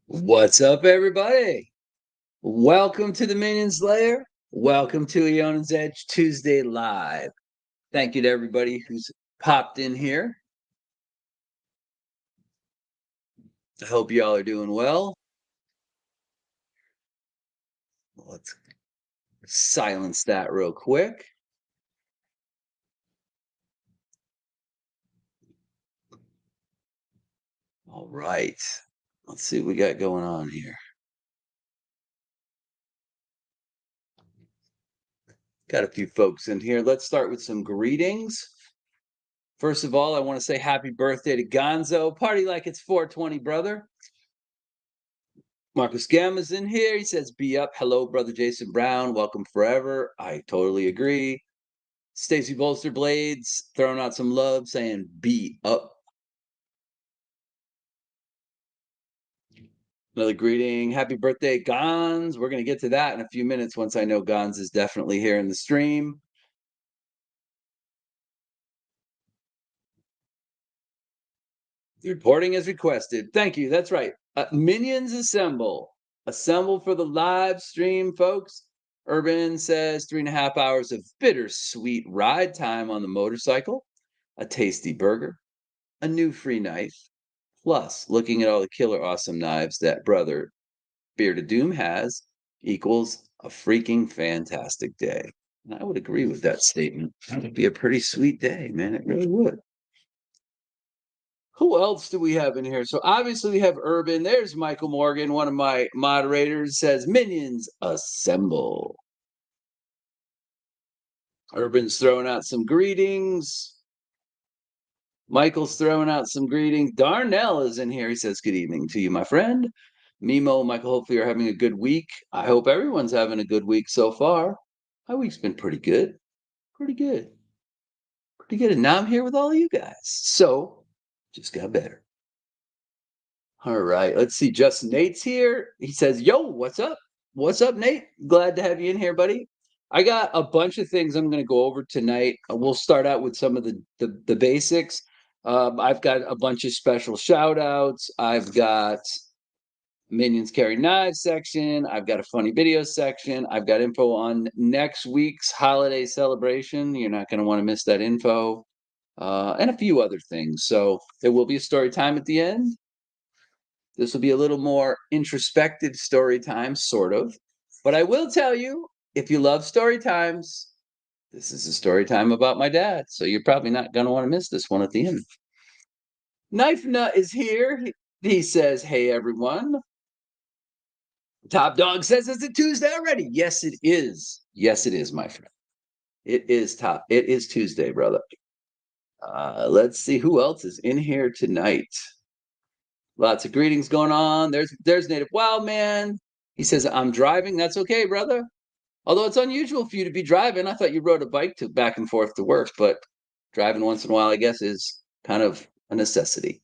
What's up, everybody? Welcome to the Minions Lair. Welcome to Eionan's Edge Tuesday Live. Thank you to everybody who's popped in here. I hope y'all are doing well. Let's silence that real quick. All right. Let's see what we got going on here. Got a few folks in here. Let's start with some greetings. First of all, I want to say happy birthday to Gonzo. Party like it's 420, brother. Marcus Gamma's in here. He says, be up. Hello, brother Jason Brown. Welcome forever. I totally agree. Stacy Bolster Blades throwing out some love, saying, be up. Another greeting. Happy birthday, Gons. We're going to get to that in a few minutes once I know Gons is definitely here in the stream. Reporting as requested. Thank you. That's right. Minions assemble. Assemble for the live stream, folks. Urban says 3.5 hours of bittersweet ride time on the motorcycle, a tasty burger, a new free knife, plus looking at all the killer awesome knives that brother Bearded Doom has equals a freaking fantastic day. And I would agree with that statement. That would be a pretty sweet day, man. It really would. Who else do we have in here? So obviously we have Urban. There's Michael Morgan, one of my moderators, says Minions assemble. Urban's throwing out some greetings. Michael's throwing out some greetings. Darnell is in here. He says, good evening to you, my friend. Mimo, Michael, hopefully you're having a good week. I hope everyone's having a good week so far. My week's been pretty good. Pretty good. Pretty good. And now I'm here with all of you guys. So just got better. All right. Let's see. Justin Nate's here. He says, yo, what's up? What's up, Nate? Glad to have you in here, buddy. I got a bunch of things I'm going to go over tonight. We'll start out with some of the basics. I've got a bunch of special shout outs. I've got Minions Carry Knives section. I've got a funny video section. I've got info on next week's holiday celebration. You're not going to want to miss that info. And a few other things. So there will be a story time at the end. This will be a little more introspective story time, sort of. But I will tell you, if you love story times, this is a story time about my dad. So you're probably not going to want to miss this one at the end. Knife Nut is here. He says, hey, everyone. Top Dog says it's a Tuesday already. Yes, it is. Yes, it is, my friend. It is top. It is Tuesday, brother. Let's see who else is in here tonight. Lots of greetings going on. There's Native Wild Man. He says, I'm driving. That's okay, brother. Although it's unusual for you to be driving. I thought you rode a bike to back and forth to work, but driving once in a while, I guess, is kind of a necessity.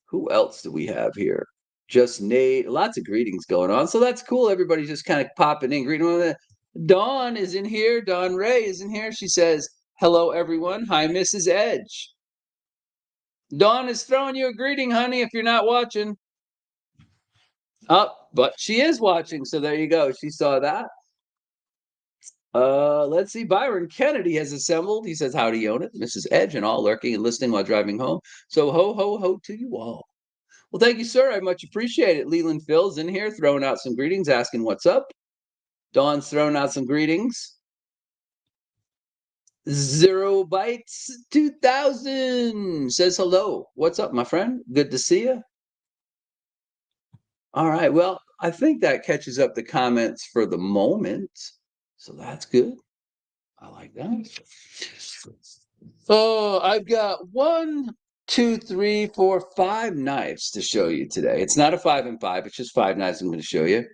Who else do we have here? Just Nate. Lots of greetings going on. So that's cool. Everybody's just kind of popping in. Greeting. Dawn is in here. Dawn Ray is in here. She says, hello, everyone. Hi, Mrs. Edge. Dawn is throwing you a greeting, honey, if you're not watching. Oh, but she is watching, so there you go. She saw that. Let's see. Byron Kennedy has assembled. He says, howdy, Eionan, Mrs. Edge, and all lurking and listening while driving home. So ho, ho, ho to you all. Well, thank you, sir. I much appreciate it. Leland Phil's in here throwing out some greetings, asking what's up. Dawn's throwing out some greetings. Zero Bytes 2000 says hello. What's up, my friend? Good to see you. All right. Well, I think that catches up the comments for the moment. So that's good. I like that. So I've got 1, 2, 3, 4, 5 knives to show you today. It's not a 5 and 5. It's just 5 knives I'm going to show you.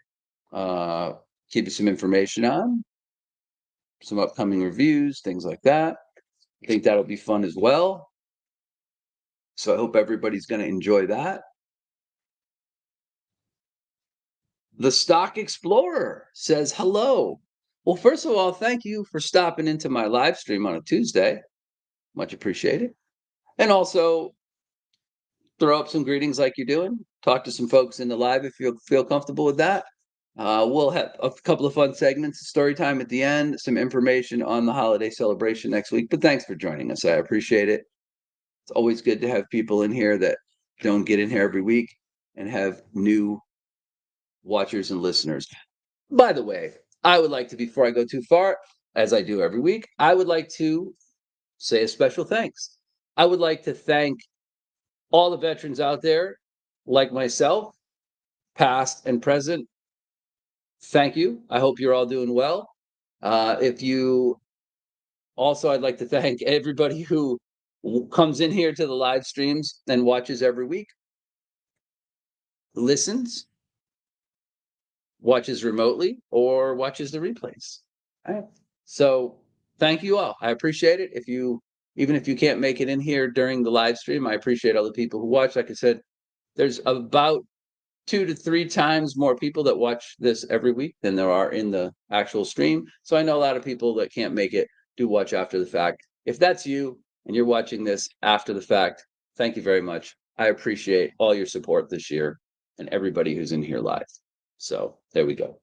Give you some information on some upcoming reviews, things like that. I think that'll be fun as well. So I hope everybody's going to enjoy that. The Stock Explorer says hello. Well, first of all, thank you for stopping into my live stream on a Tuesday. Much appreciated. And also, throw up some greetings like you're doing. Talk to some folks in the live if you feel comfortable with that. We'll have a couple of fun segments, story time at the end, some information on the holiday celebration next week. But thanks for joining us. I appreciate it. It's always good to have people in here that don't get in here every week and have new watchers and listeners. By the way, I would like to, before I go too far, as I do every week, I would like to say a special thanks. I would like to thank all the veterans out there, like myself, past and present. Thank you. I hope you're all doing well. If you also, I'd like to thank everybody who comes in here to the live streams and watches every week, listens, watches remotely, or watches the replays. All right. So thank you all. I appreciate it. Even if you can't make it in here during the live stream, I appreciate all the people who watch. Like I said, there's about 2 to 3 times more people that watch this every week than there are in the actual stream. So I know a lot of people that can't make it do watch after the fact. If that's you and you're watching this after the fact, thank you very much. I appreciate all your support this year and everybody who's in here live. So there we go.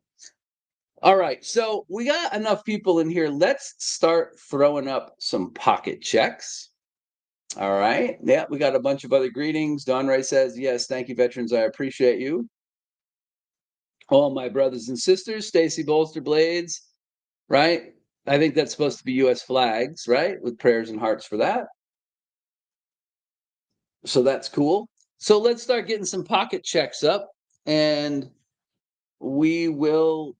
All right, so we got enough people in here. Let's start throwing up some pocket checks. All right. Yeah, we got a bunch of other greetings. Don Ray says, yes, thank you, veterans. I appreciate you. All my brothers and sisters, Stacy Bolster Blades, right? I think that's supposed to be U.S. flags, right? With prayers and hearts for that. So that's cool. So let's start getting some pocket checks up, and we will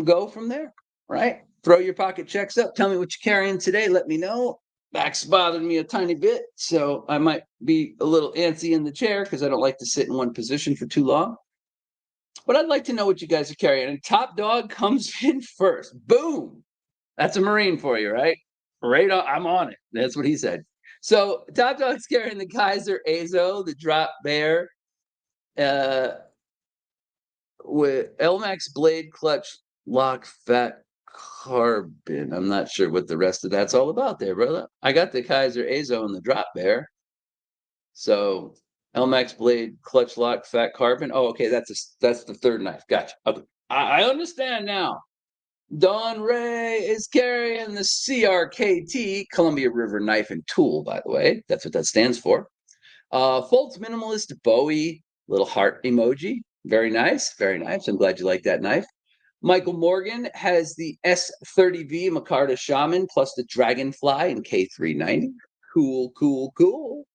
go from there, right? Throw your pocket checks up. Tell me what you're carrying today. Let me know. Back's bothering me a tiny bit, so I might be a little antsy in the chair because I don't like to sit in one position for too long. But I'd like to know what you guys are carrying. And Top Dog comes in first. Boom! That's a Marine for you, right? Right on, I'm on it. That's what he said. So Top Dog's carrying the Kaiser Azo, the Drop Bear, uh, with LMAX blade clutch lock fat carbon. I'm not sure what the rest of that's all about there, brother. I got the Kaiser Azo and the Drop Bear. So LMAX blade clutch lock fat carbon. Oh, okay, that's the third knife. Gotcha. Okay. I understand now. Don Ray is carrying the CRKT, Columbia River Knife and Tool, by the way. That's what that stands for. Foltz Minimalist Bowie, little heart emoji. Very nice, very nice. I'm glad you like that knife. Michael Morgan has the S30V Micarta Shaman plus the Dragonfly in K390. Cool, cool, cool.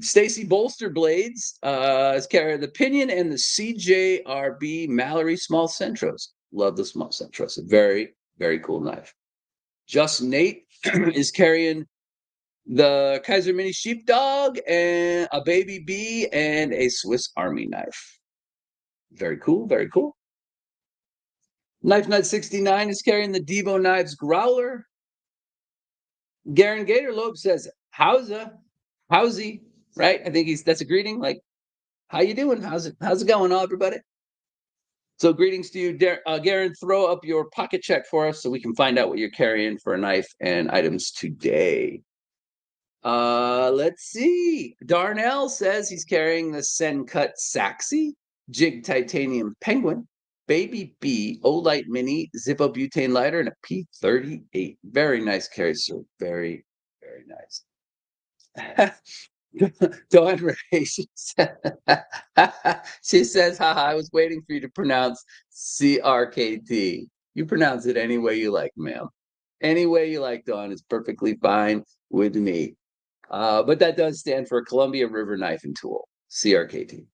Stacy Bolster Blades is carrying the Pinion and the CJRB Mallory Small Centros. Love the Small Centros. A very, very cool knife. Just Nate is carrying the Kaiser Mini Sheepdog and a Baby Bee and a Swiss Army knife. Very cool, very cool. Knife Nut 69 is carrying the Devo Knives Growler. Garen Gatorlope says, howsy, right? I think that's a greeting, like, how you doing? How's it going, everybody? So greetings to you, Garen. Throw up your pocket check for us so we can find out what you're carrying for a knife and items today. Let's see. Darnell says he's carrying the Sencut Saxy, Jig Titanium Penguin, Baby B, Olight Mini, Zippo Butane Lighter, and a P38. Very nice carry, sir. Very, very nice. Dawn Ray, she says, haha, I was waiting for you to pronounce CRKT. You pronounce it any way you like, ma'am. Any way you like, Dawn, is perfectly fine with me. But that does stand for Columbia River Knife and Tool, CRKT.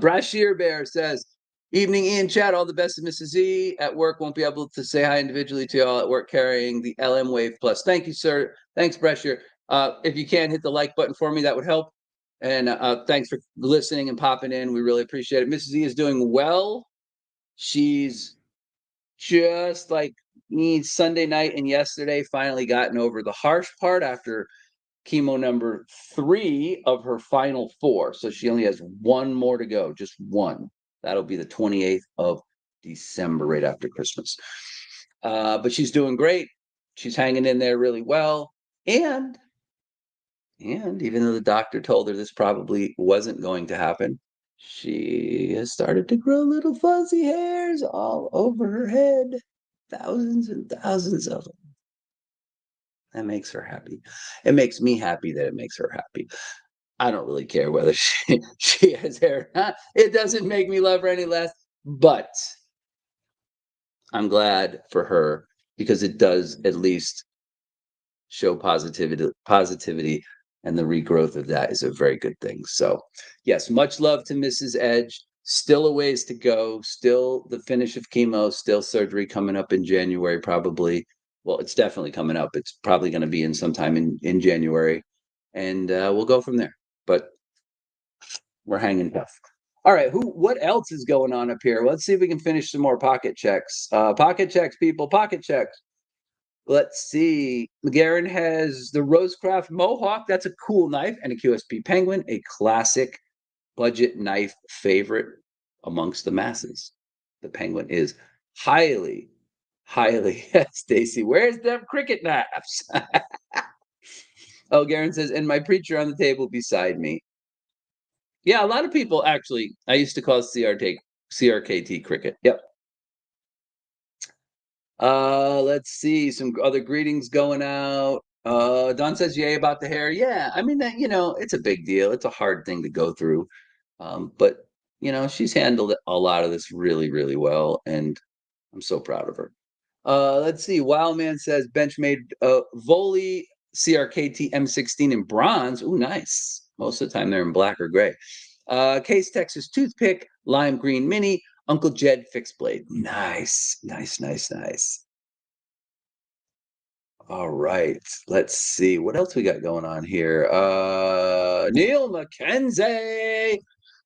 Brashear Bear says, evening, Ian, chat, all the best to Mrs. Z. At work, won't be able to say hi individually to y'all at work carrying the LM Wave Plus. Thank you, sir. Thanks, Brashear. If you can, hit the like button for me, that would help. And thanks for listening and popping in. We really appreciate it. Mrs. Z is doing well. She's just like me Sunday night and yesterday finally gotten over the harsh part after chemo number 3 of her final 4. So she only has one more to go, just one. That'll be the 28th of December, right after Christmas. But she's doing great. She's hanging in there really well. And And even though the doctor told her this probably wasn't going to happen, she has started to grow little fuzzy hairs all over her head. Thousands and thousands of them. That makes her happy. It makes me happy that it makes her happy. I don't really care whether she has hair or not. It doesn't make me love her any less, but I'm glad for her because it does at least show positivity, and the regrowth of that is a very good thing. So, yes, much love to Mrs. Edge. Still a ways to go. Still the finish of chemo. Still surgery coming up in January, probably. Well, it's definitely coming up. It's probably going to be in sometime in January, and we'll go from there. But we're hanging tough. All right, who? What else is going on up here? Let's see if we can finish some more pocket checks. Pocket checks, people. Pocket checks. Let's see. McGarren has the Rosecraft Mohawk. That's a cool knife, and a QSP Penguin, a classic budget knife favorite amongst the masses. The Penguin is highly, highly. Stacy, where's them cricket knives? Oh, Garen says, and my preacher on the table beside me. Yeah, a lot of people actually. I used to call CRKT cricket. Yep. Let's see some other greetings going out. Don says yay about the hair. Yeah, I mean that it's a big deal. It's a hard thing to go through. But she's handled a lot of this really, really well, and I'm so proud of her. Let's see. Wildman says Benchmade Volley CRKT M16 in bronze. Ooh, nice. Most of the time they're in black or gray. Case Texas Toothpick, Lime Green Mini, Uncle Jed Fixed Blade. Nice, nice, nice, nice. All right. Let's see what else we got going on here. Neil McKenzie.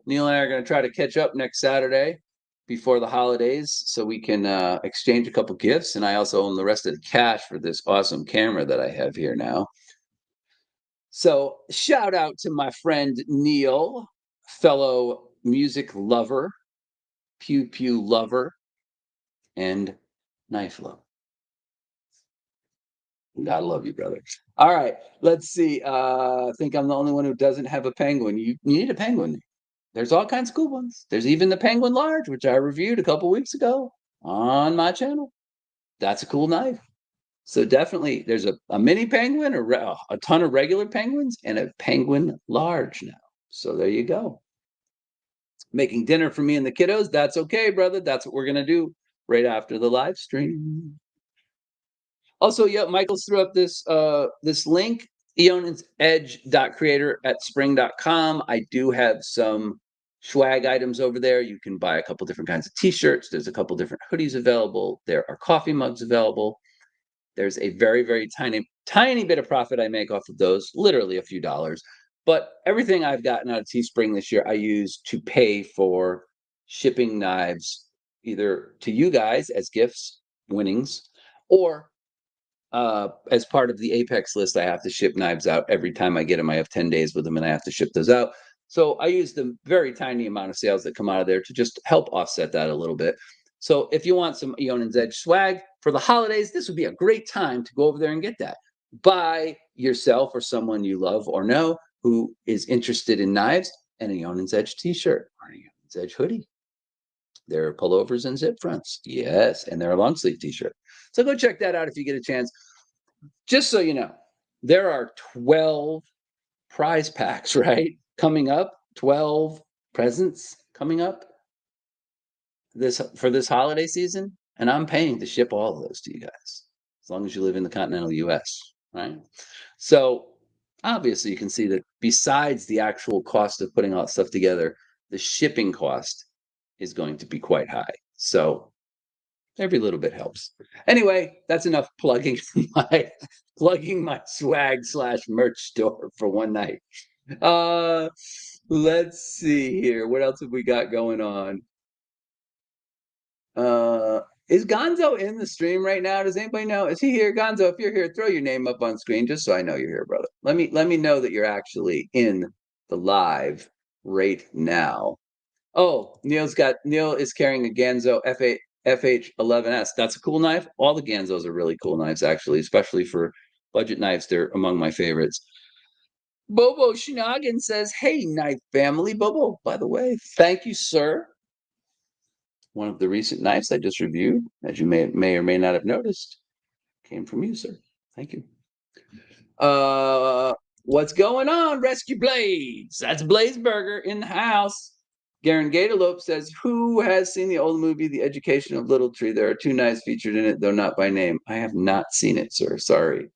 Neil and I are going to try to catch up next Saturday before the holidays so we can exchange a couple gifts. And I also own the rest of the cash for this awesome camera that I have here now. So, shout out to my friend Neil, fellow music lover, pew pew lover, and knife lover. Gotta love you, brother. All right, let's see. I think I'm the only one who doesn't have a penguin. You need a penguin. There's all kinds of cool ones. There's even the penguin large, which I reviewed a couple weeks ago on my channel. That's a cool knife. So definitely, there's a mini penguin, a ton of regular penguins, and a penguin large now. So there you go. Making dinner for me and the kiddos. That's okay, brother. That's what we're gonna do right after the live stream. Also, yeah, Michael's threw up this link, eionansedge.creator at spring.com. I do have some swag items over there. You can buy a couple different kinds of t-shirts. There's a couple different hoodies available. There are coffee mugs available. There's a very, very tiny, tiny bit of profit I make off of those, literally a few dollars. But everything I've gotten out of Teespring this year, I use to pay for shipping knives, either to you guys as gifts, winnings, or as part of the Apex list, I have to ship knives out every time I get them. I have 10 days with them and I have to ship those out. So I use the very tiny amount of sales that come out of there to just help offset that a little bit. So if you want some Eionan's Edge swag for the holidays, this would be a great time to go over there and get that. Buy yourself or someone you love or know who is interested in knives an Eionan's Edge t-shirt or an Eionan's Edge hoodie. There are pullovers and zip fronts. Yes, and they're a long sleeve t-shirt. So go check that out if you get a chance. Just so you know, there are 12 prize packs, right? Coming up, 12 presents coming up this holiday season, and I'm paying to ship all of those to you guys as long as you live in the continental US, right? So, obviously you can see that besides the actual cost of putting all that stuff together, the shipping cost is going to be quite high. So, every little bit helps. Anyway, that's enough my plugging my swag slash merch store for one night. Uh let's see here. What else have we got going on? Is Gonzo in the stream right now? Does anybody know? Is he here? Gonzo, if you're here, throw your name up on screen just so I know you're here, brother. Let me know that you're actually in the live right now. Oh, Neil is carrying a Ganzo FH11S. That's a cool knife. All the Ganzos are really cool knives, actually, especially for budget knives. They're among my favorites. Bobo Shinagin says, "Hey, knife family." Bobo, by the way, thank you, sir. One of the recent knives I just reviewed, as you may or may not have noticed, came from you, sir. Thank you. Uh, what's going on, Rescue Blaze? That's Blaze Burger in the house. Garen Gatorlope says, "Who has seen the old movie, The Education of Little Tree? There are two knives featured in it, though not by name." I have not seen it, sir. Sorry.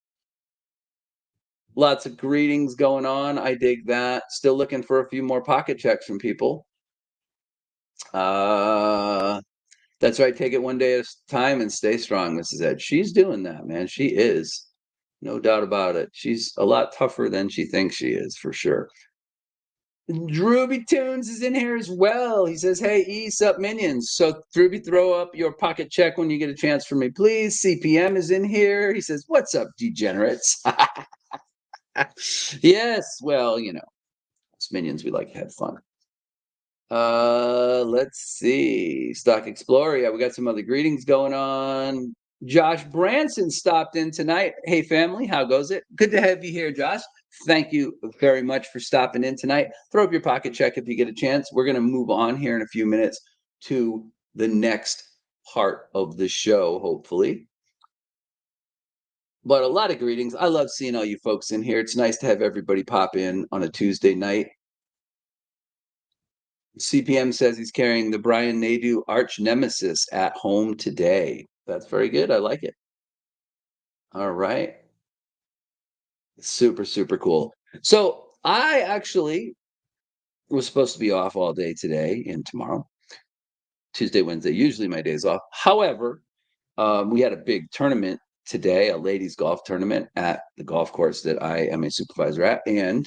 Lots of greetings going on. I dig that. Still looking for a few more pocket checks from people. Uh, that's right. Take it one day at a time and stay strong, Mrs. Ed. She's doing that, man. She is. No doubt about it. She's a lot tougher than she thinks she is, for sure. Drooby Tunes is in here as well. He says, "Hey, East up minions." So, Drooby, throw up your pocket check when you get a chance for me, please. CPM is in here. He says, "What's up, degenerates?" Yes, well, as minions, we like to have fun. Let's see. Stock Explorer. Yeah, we got some other greetings going on. Josh Branson stopped in tonight. Hey, family, how goes it? Good to have you here, Josh. Thank you very much for stopping in tonight. Throw up your pocket check if you get a chance. We're going to move on here in a few minutes to the next part of the show, hopefully. But a lot of greetings. I love seeing all you folks in here. It's nice to have everybody pop in on a Tuesday night. CPM says he's carrying the Brian Nadeau arch nemesis at home today. That's very good. I like it. All right. Super, super cool. So I actually was supposed to be off all day today and tomorrow. Tuesday, Wednesday, usually my days off. However, we had a big tournament today, a ladies golf tournament at the golf course that I am a supervisor at, and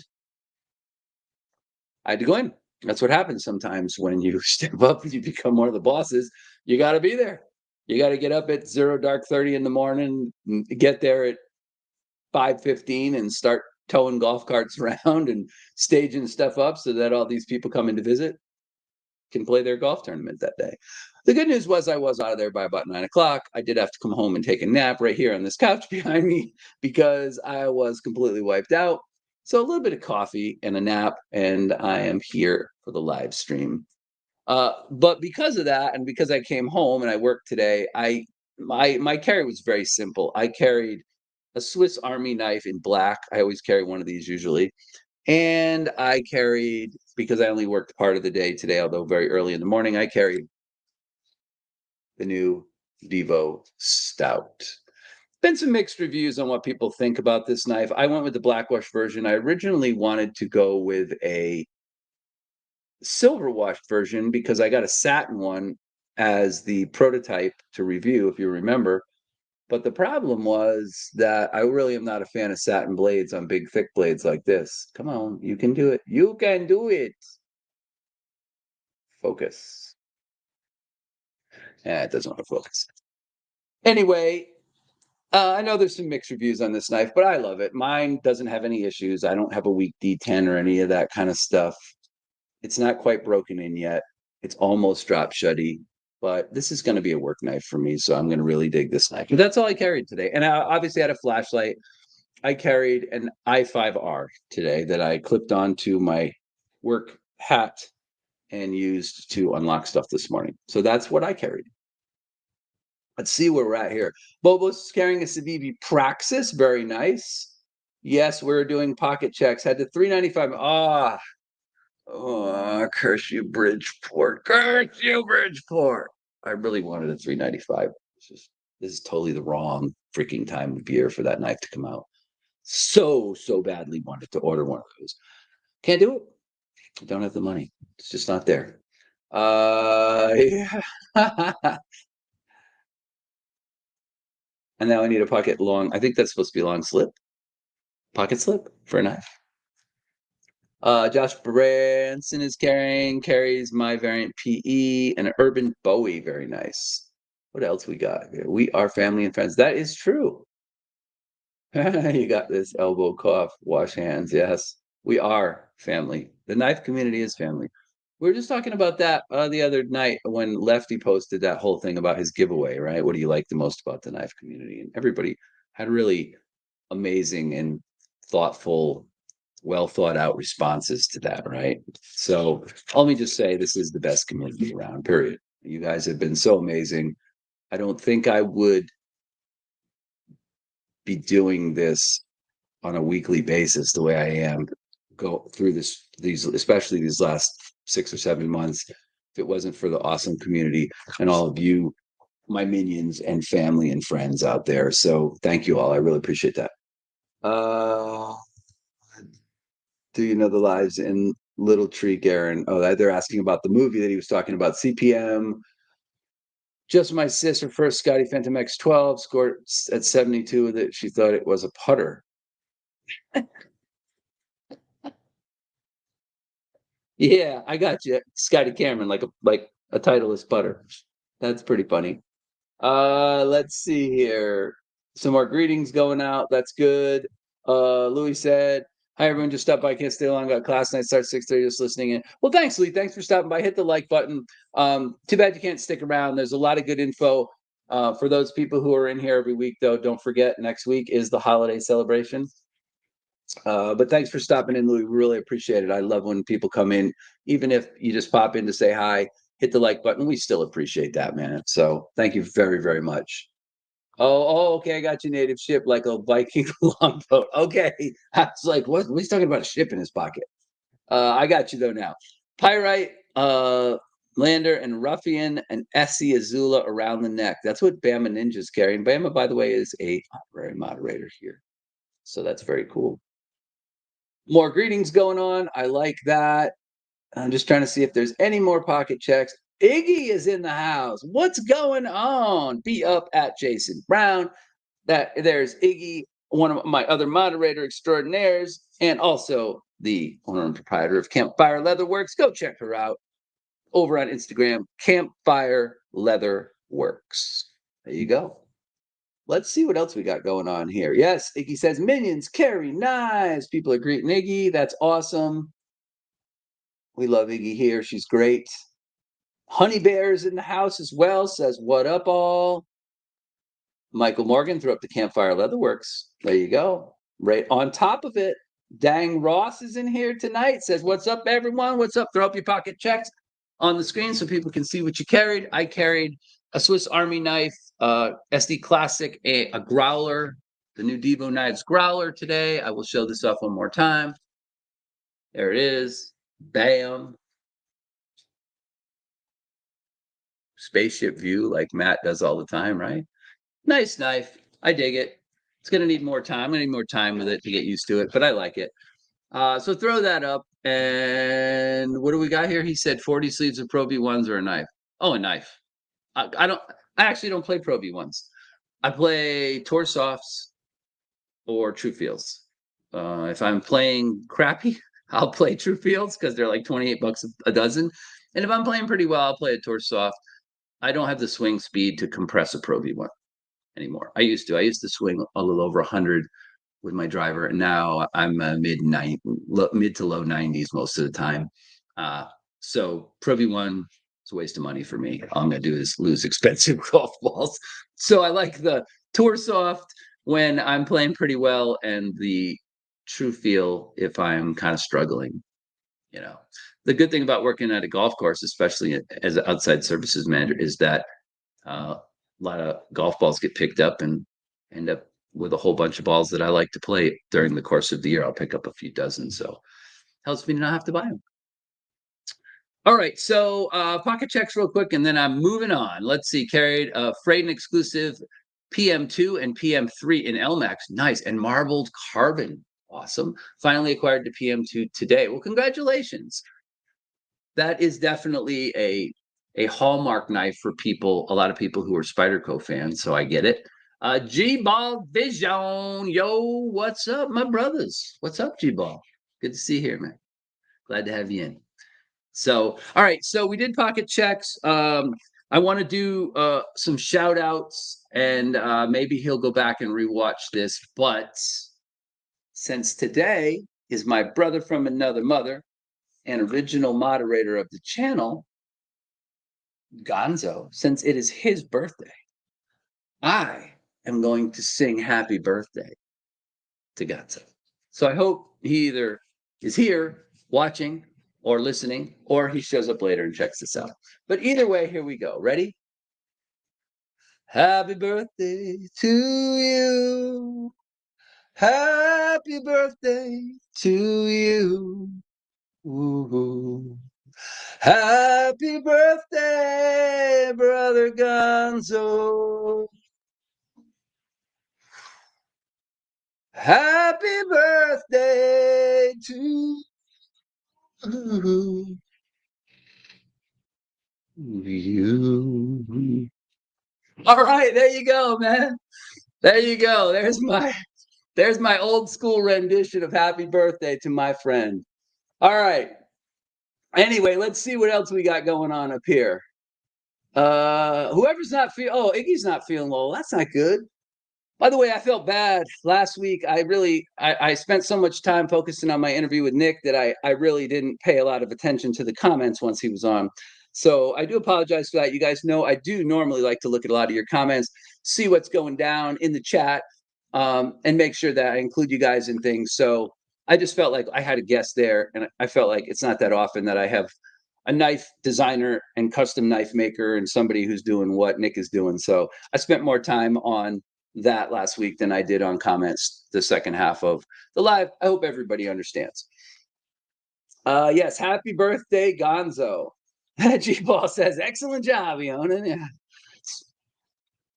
I had to go in. That's what happens sometimes when you step up and you become one of the bosses. You got to be there. You got to get up at zero dark 30 in the morning, get there at 5:15, and start towing golf carts around and staging stuff up so that all these people coming to visit can play their golf tournament that day. The good news was I was out of there by about 9 o'clock. I did have to come home and take a nap right here on this couch behind me because I was completely wiped out. So a little bit of coffee and a nap, and I am here for the live stream. But because of that, and because I came home and I worked today, my carry was very simple. I carried a Swiss Army knife in black. I always carry one of these usually. And I carried, because I only worked part of the day today, although very early in the morning, I carried the new Vivo Stout. Been some mixed reviews on what people think about this knife. I went with the blackwash version. I originally wanted to go with a silver washed version because I got a satin one as the prototype to review, if you remember. But the problem was that I really am not a fan of satin blades on big, thick blades like this. Come on, you can do it. You can do it. Focus. It doesn't want to focus. Anyway, I know there's some mixed reviews on this knife, but I love it. Mine doesn't have any issues. I don't have a weak D10 or any of that kind of stuff. It's not quite broken in yet. It's almost drop shutty, but this is going to be a work knife for me, so I'm going to really dig this knife. But that's all I carried today. And I obviously had a flashlight. I carried an i5R today that I clipped onto my work hat and used to unlock stuff this morning. So that's what I carried. Let's see where we're at here. Bobo's carrying a Civivi Praxis. Very nice. Yes, we're doing pocket checks. Had to 395. Curse you, Bridgeport. Curse you, Bridgeport. I really wanted a 395. This is totally the wrong freaking time of year for that knife to come out. So badly wanted to order one of those. Can't do it. I don't have the money. It's just not there. Yeah. And now I need a pocket long. I think that's supposed to be long slip. Pocket slip for a knife. Josh Branson is carries my variant PE and an Urban Bowie. Very nice. What else we got here? We are family and friends. That is true. You got this elbow cough. Wash hands. Yes, we are family. The knife community is family. We were just talking about that the other night when Lefty posted that whole thing about his giveaway, right? What do you like the most about the knife community? And everybody had really amazing and thoughtful well thought out responses to that, right? So let me just say this is the best community around, period. You guys have been so amazing. I don't think I would be doing this on a weekly basis the way I am, go through these especially these last 6 or 7 months, if it wasn't for the awesome community and all of you, my minions and family and friends out there. So thank you all. I really appreciate that. Uh do you know the lives in Little Tree, Garen? Oh, they're asking about the movie that he was talking about. CPM. Just my sister first Scotty Phantom X12 scored at 72 that she thought it was a putter. Yeah, I got you. Scotty Cameron, like a Titleist putter. That's pretty funny. Let's see here. Some more greetings going out. That's good. Louis said, "Hi everyone, just stopped by. Can't stay long. Got class tonight. Start 6:30. Just listening in." Well, thanks, Lee. Thanks for stopping by. Hit the like button. Too bad you can't stick around. There's a lot of good info. For those people who are in here every week, though, don't forget next week is the holiday celebration. But thanks for stopping in, Louis. We really appreciate it. I love when people come in, even if you just pop in to say hi, hit the like button. We still appreciate that, man. So thank you very, very much. Okay. I got you, native ship like a Viking longboat. Okay. I was like, what? He's talking about a ship in his pocket. I got you though now. Pyrite, Lander, and Ruffian, and Essie Azula around the neck. That's what Bama Ninja's carrying. Bama, by the way, is a honorary moderator here. So that's very cool. More greetings going on. I like that. I'm just trying to see if there's any more pocket checks. Iggy is in the house. What's going on? Be up at Jason Brown. That there's Iggy, one of my other moderator extraordinaires, and also the owner and proprietor of Campfire Leatherworks. Go check her out over on Instagram, Campfire Leatherworks. There you go. Let's see what else we got going on here. Yes, Iggy says minions carry knives. People are greeting Iggy. That's awesome. We love Iggy here. She's great. Honey Bear's in the house as well. Says, what up, all? Michael Morgan threw up the Campfire Leatherworks. There you go. Right on top of it. Dang Ross is in here tonight. Says, what's up, everyone? What's up? Throw up your pocket checks on the screen so people can see what you carried. I carried a Swiss Army knife, SD Classic, a growler, the new Devo Knives growler today. I will show this off one more time. There it is. Bam. Spaceship view like Matt does all the time, right? Nice knife. I dig it. It's gonna need more time. I'm gonna need more time with it to get used to it, but I like it. So throw that up. And what do we got here? He said 40 sleeves of Pro V1s or a knife. Oh, a knife. I don't. I actually don't play Pro V1s. I play Torsofts or True Fields. If I'm playing crappy, I'll play True Fields because they're like 28 bucks a dozen. And if I'm playing pretty well, I'll play a Torsoft. I don't have the swing speed to compress a Pro V1 anymore. I used to. I used to swing a little over 100 with my driver, and now I'm mid to low 90s most of the time. Uh, so Pro V1 is a waste of money for me. All I'm gonna do is lose expensive golf balls. So I like the Tour Soft when I'm playing pretty well, and the True Feel if I'm kind of struggling. You know, the good thing about working at a golf course, especially as an outside services manager, is that a lot of golf balls get picked up and end up with a whole bunch of balls that I like to play during the course of the year. I'll pick up a few dozen, so helps me to not have to buy them. All right, so pocket checks real quick, and then I'm moving on. Let's see, carried freight and exclusive PM2 and PM3 in LMAX, nice, and marbled carbon, awesome. Finally acquired the PM2 today. Well, congratulations. That is definitely a hallmark knife for people, a lot of people who are Spyderco fans, so I get it. G-Ball Vision, yo, what's up, my brothers? What's up, G-Ball? Good to see you here, man. Glad to have you in. So, all right, so we did pocket checks. I want to do some shout outs, and maybe he'll go back and rewatch this. But since today is my brother from another mother and original moderator of the channel, Gonzo, since it is his birthday, I am going to sing happy birthday to Gonzo. So I hope he either is here watching or listening, or he shows up later and checks this out. But either way, here we go. Ready? Happy birthday to you. Happy birthday to you. Ooh. Happy birthday, brother Gonzo. Happy birthday to you. All right, there you go, man. There you go. There's my old school rendition of happy birthday to my friend. All right. Anyway, let's see what else we got going on up here. Whoever's not feel oh, Iggy's not feeling well. That's not good. By the way, I felt bad last week. I spent so much time focusing on my interview with Nick that I really didn't pay a lot of attention to the comments once he was on. So I do apologize for that. You guys know I do normally like to look at a lot of your comments, see what's going down in the chat, and make sure that I include you guys in things. So I just felt like I had a guest there, and I felt like it's not that often that I have a knife designer and custom knife maker and somebody who's doing what Nick is doing. So I spent more time on that last week than I did on comments the second half of the live. I hope everybody understands. Yes, happy birthday, Gonzo. G-Ball says, excellent job, Eionan. Yeah.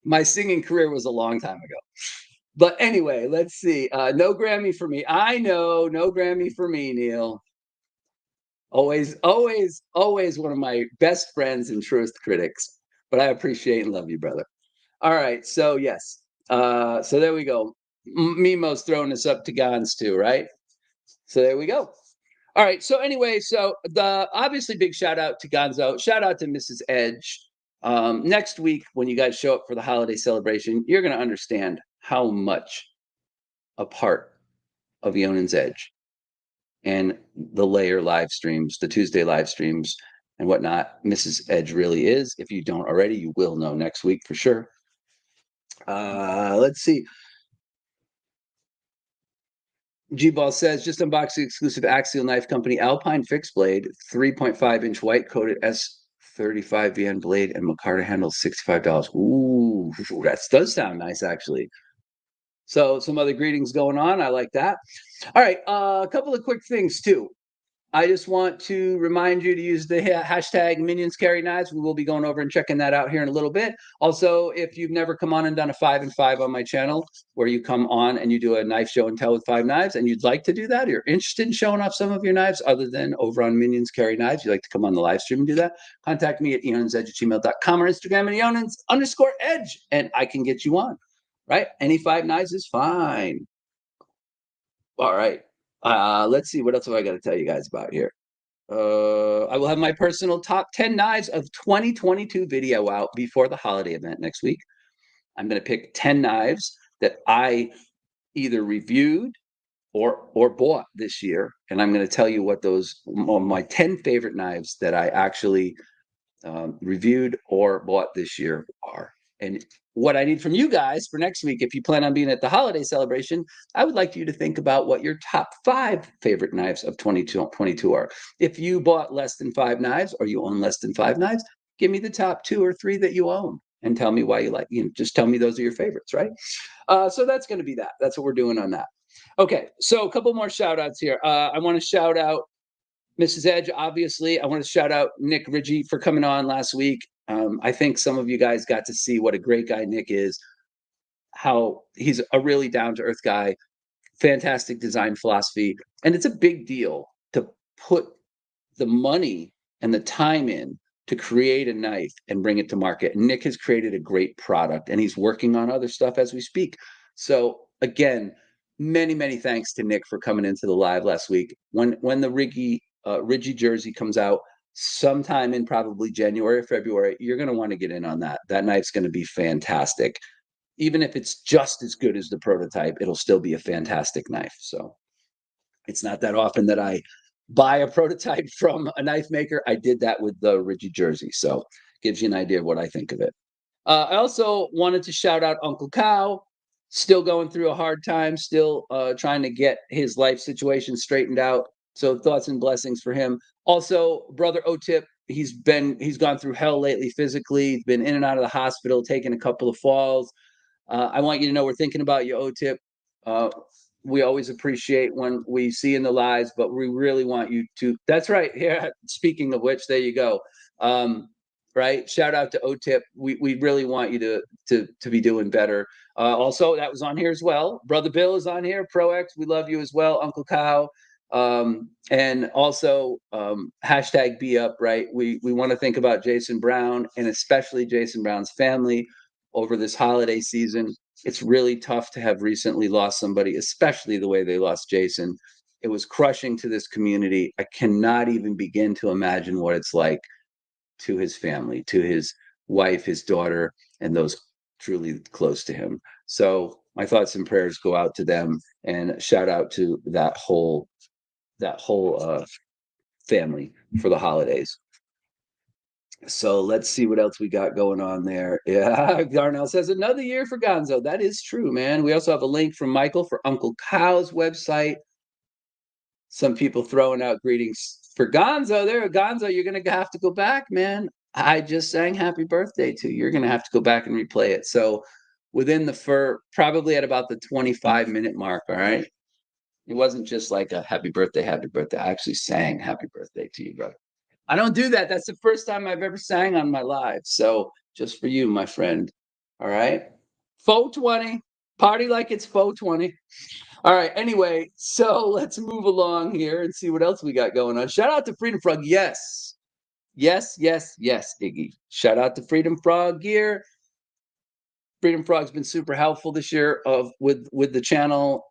My singing career was a long time ago. But anyway, let's see. No Grammy for me. I know, no Grammy for me, Neil. Always, always, always one of my best friends and truest critics. But I appreciate and love you, brother. All right, so yes. So there we go. Mimo's throwing us up to Gons too, right? So there we go. All right. So anyway, so the obviously big shout out to Gonzo. Shout out to Mrs. Edge. Next week, when you guys show up for the holiday celebration, you're going to understand how much a part of Eionan's Edge and the Lair live streams, the Tuesday live streams, and whatnot, Mrs. Edge really is. If you don't already, you will know next week for sure. Let's see. G-Ball says, just unboxing exclusive Axial Knife Company Alpine fixed blade, 3.5-inch white coated S35 VN blade, and Micarta handle, $65. Ooh, that does sound nice, actually. So some other greetings going on. I like that. All right, a couple of quick things, too. I just want to remind you to use the hashtag Minions Carry Knives. We will be going over and checking that out here in a little bit. Also, if you've never come on and done a 5 and 5 on my channel, where you come on and you do a knife show and tell with 5 knives, and you'd like to do that, you're interested in showing off some of your knives other than over on Minions Carry Knives, you'd like to come on the live stream and do that, contact me at eionansedge@gmail.com or Instagram at eionans_edge, and I can get you on, right? Any 5 knives is fine. All right. Let's see. What else have I got to tell you guys about here? I will have my personal top 10 knives of 2022 video out before the holiday event next week. I'm going to pick 10 knives that I either reviewed or bought this year, and I'm going to tell you what those my 10 favorite knives that I actually reviewed or bought this year are. And what I need from you guys for next week, if you plan on being at the holiday celebration, I would like you to think about what your top 5 favorite knives of 2022 are. If you bought less than 5 knives or you own less than 5 knives, give me the top 2 or 3 that you own and tell me why you like, just tell me those are your favorites, right? So that's going to be that. That's what we're doing on that. Okay, so a couple more shout outs here. I want to shout out Mrs. Edge, obviously. I want to shout out Nick Ridgie for coming on last week. I think some of you guys got to see what a great guy Nick is, how he's a really down to earth guy, fantastic design philosophy. And it's a big deal to put the money and the time in to create a knife and bring it to market. And Nick has created a great product and he's working on other stuff as we speak. So again, many, many thanks to Nick for coming into the live last week. When the Ridgie jersey comes out sometime in probably January or February, you're going to want to get in on that. That knife's going to be fantastic. Even if it's just as good as the prototype, it'll still be a fantastic knife. So it's not that often that I buy a prototype from a knife maker. I did that with the Ridgie jersey. So gives you an idea of what I think of it. I also wanted to shout out Uncle Cow, still going through a hard time, still trying to get his life situation straightened out. So thoughts and blessings for him. Also, brother Otip, he's gone through hell lately physically. He's been in and out of the hospital, taking a couple of falls. I want you to know we're thinking about you, OTIP. Uh, we always appreciate when we see in the lives, but we really want you to. That's right. Yeah. Speaking of which, there you go. Um, right. Shout out to OTIP. We really want you to be doing better. Also, that was on here as well. Brother Bill is on here. ProX, we love you as well. Uncle Cow. And also hashtag be up. Right. We want to think about Jason Brown and especially Jason Brown's family over this holiday season. It's really tough to have recently lost somebody, especially the way they lost Jason. It was crushing to this community. I cannot even begin to imagine what it's like to his family, to his wife, his daughter, and those truly close to him. So my thoughts and prayers go out to them, and shout out to that whole family for the holidays. So let's see what else we got going on there. Yeah, Darnell says another year for Gonzo. That is true, man. We also have a link from Michael for Uncle Kyle's website. Some people throwing out greetings for Gonzo. There, Gonzo, you're gonna have to go back, man. I just sang happy birthday to you. You're gonna have to go back and replay it. So within probably at about the 25-minute mark, all right. It wasn't just like a happy birthday, happy birthday. I actually sang happy birthday to you, brother. I don't do that. That's the first time I've ever sang on my live. So just for you, my friend. All right. 420. Party like it's 420. All right. Anyway, so let's move along here and see what else we got going on. Shout out to Freedom Frog. Yes. Yes, yes, yes, Iggy. Shout out to Freedom Frog Gear. Freedom Frog's been super helpful this year with the channel.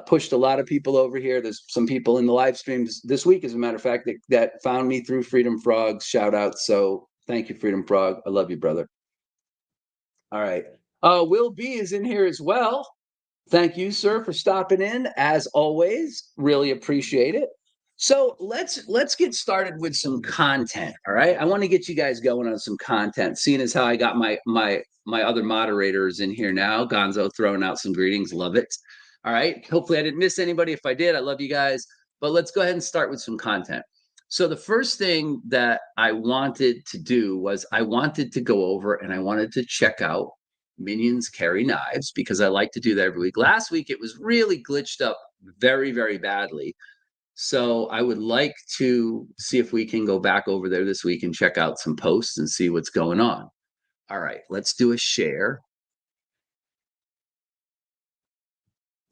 Pushed a lot of people over here. There's some people in the live streams this week, as a matter of fact, that found me through Freedom Frog. Shout out. So thank you, Freedom Frog. I love you, brother. All right. Will B is in here as well. Thank you, sir, for stopping in. As always, really appreciate it. So let's get started with some content. All right. I want to get you guys going on some content, seeing as how I got my other moderators in here now. Gonzo throwing out some greetings. Love it. All right. Hopefully I didn't miss anybody. If I did, I love you guys. But let's go ahead and start with some content. So the first thing that I wanted to do was I wanted to go over and I wanted to check out Minions Carry Knives because I like to do that every week. Last week it was really glitched up very, very badly. So I would like to see if we can go back over there this week and check out some posts and see what's going on. All right, let's do a share.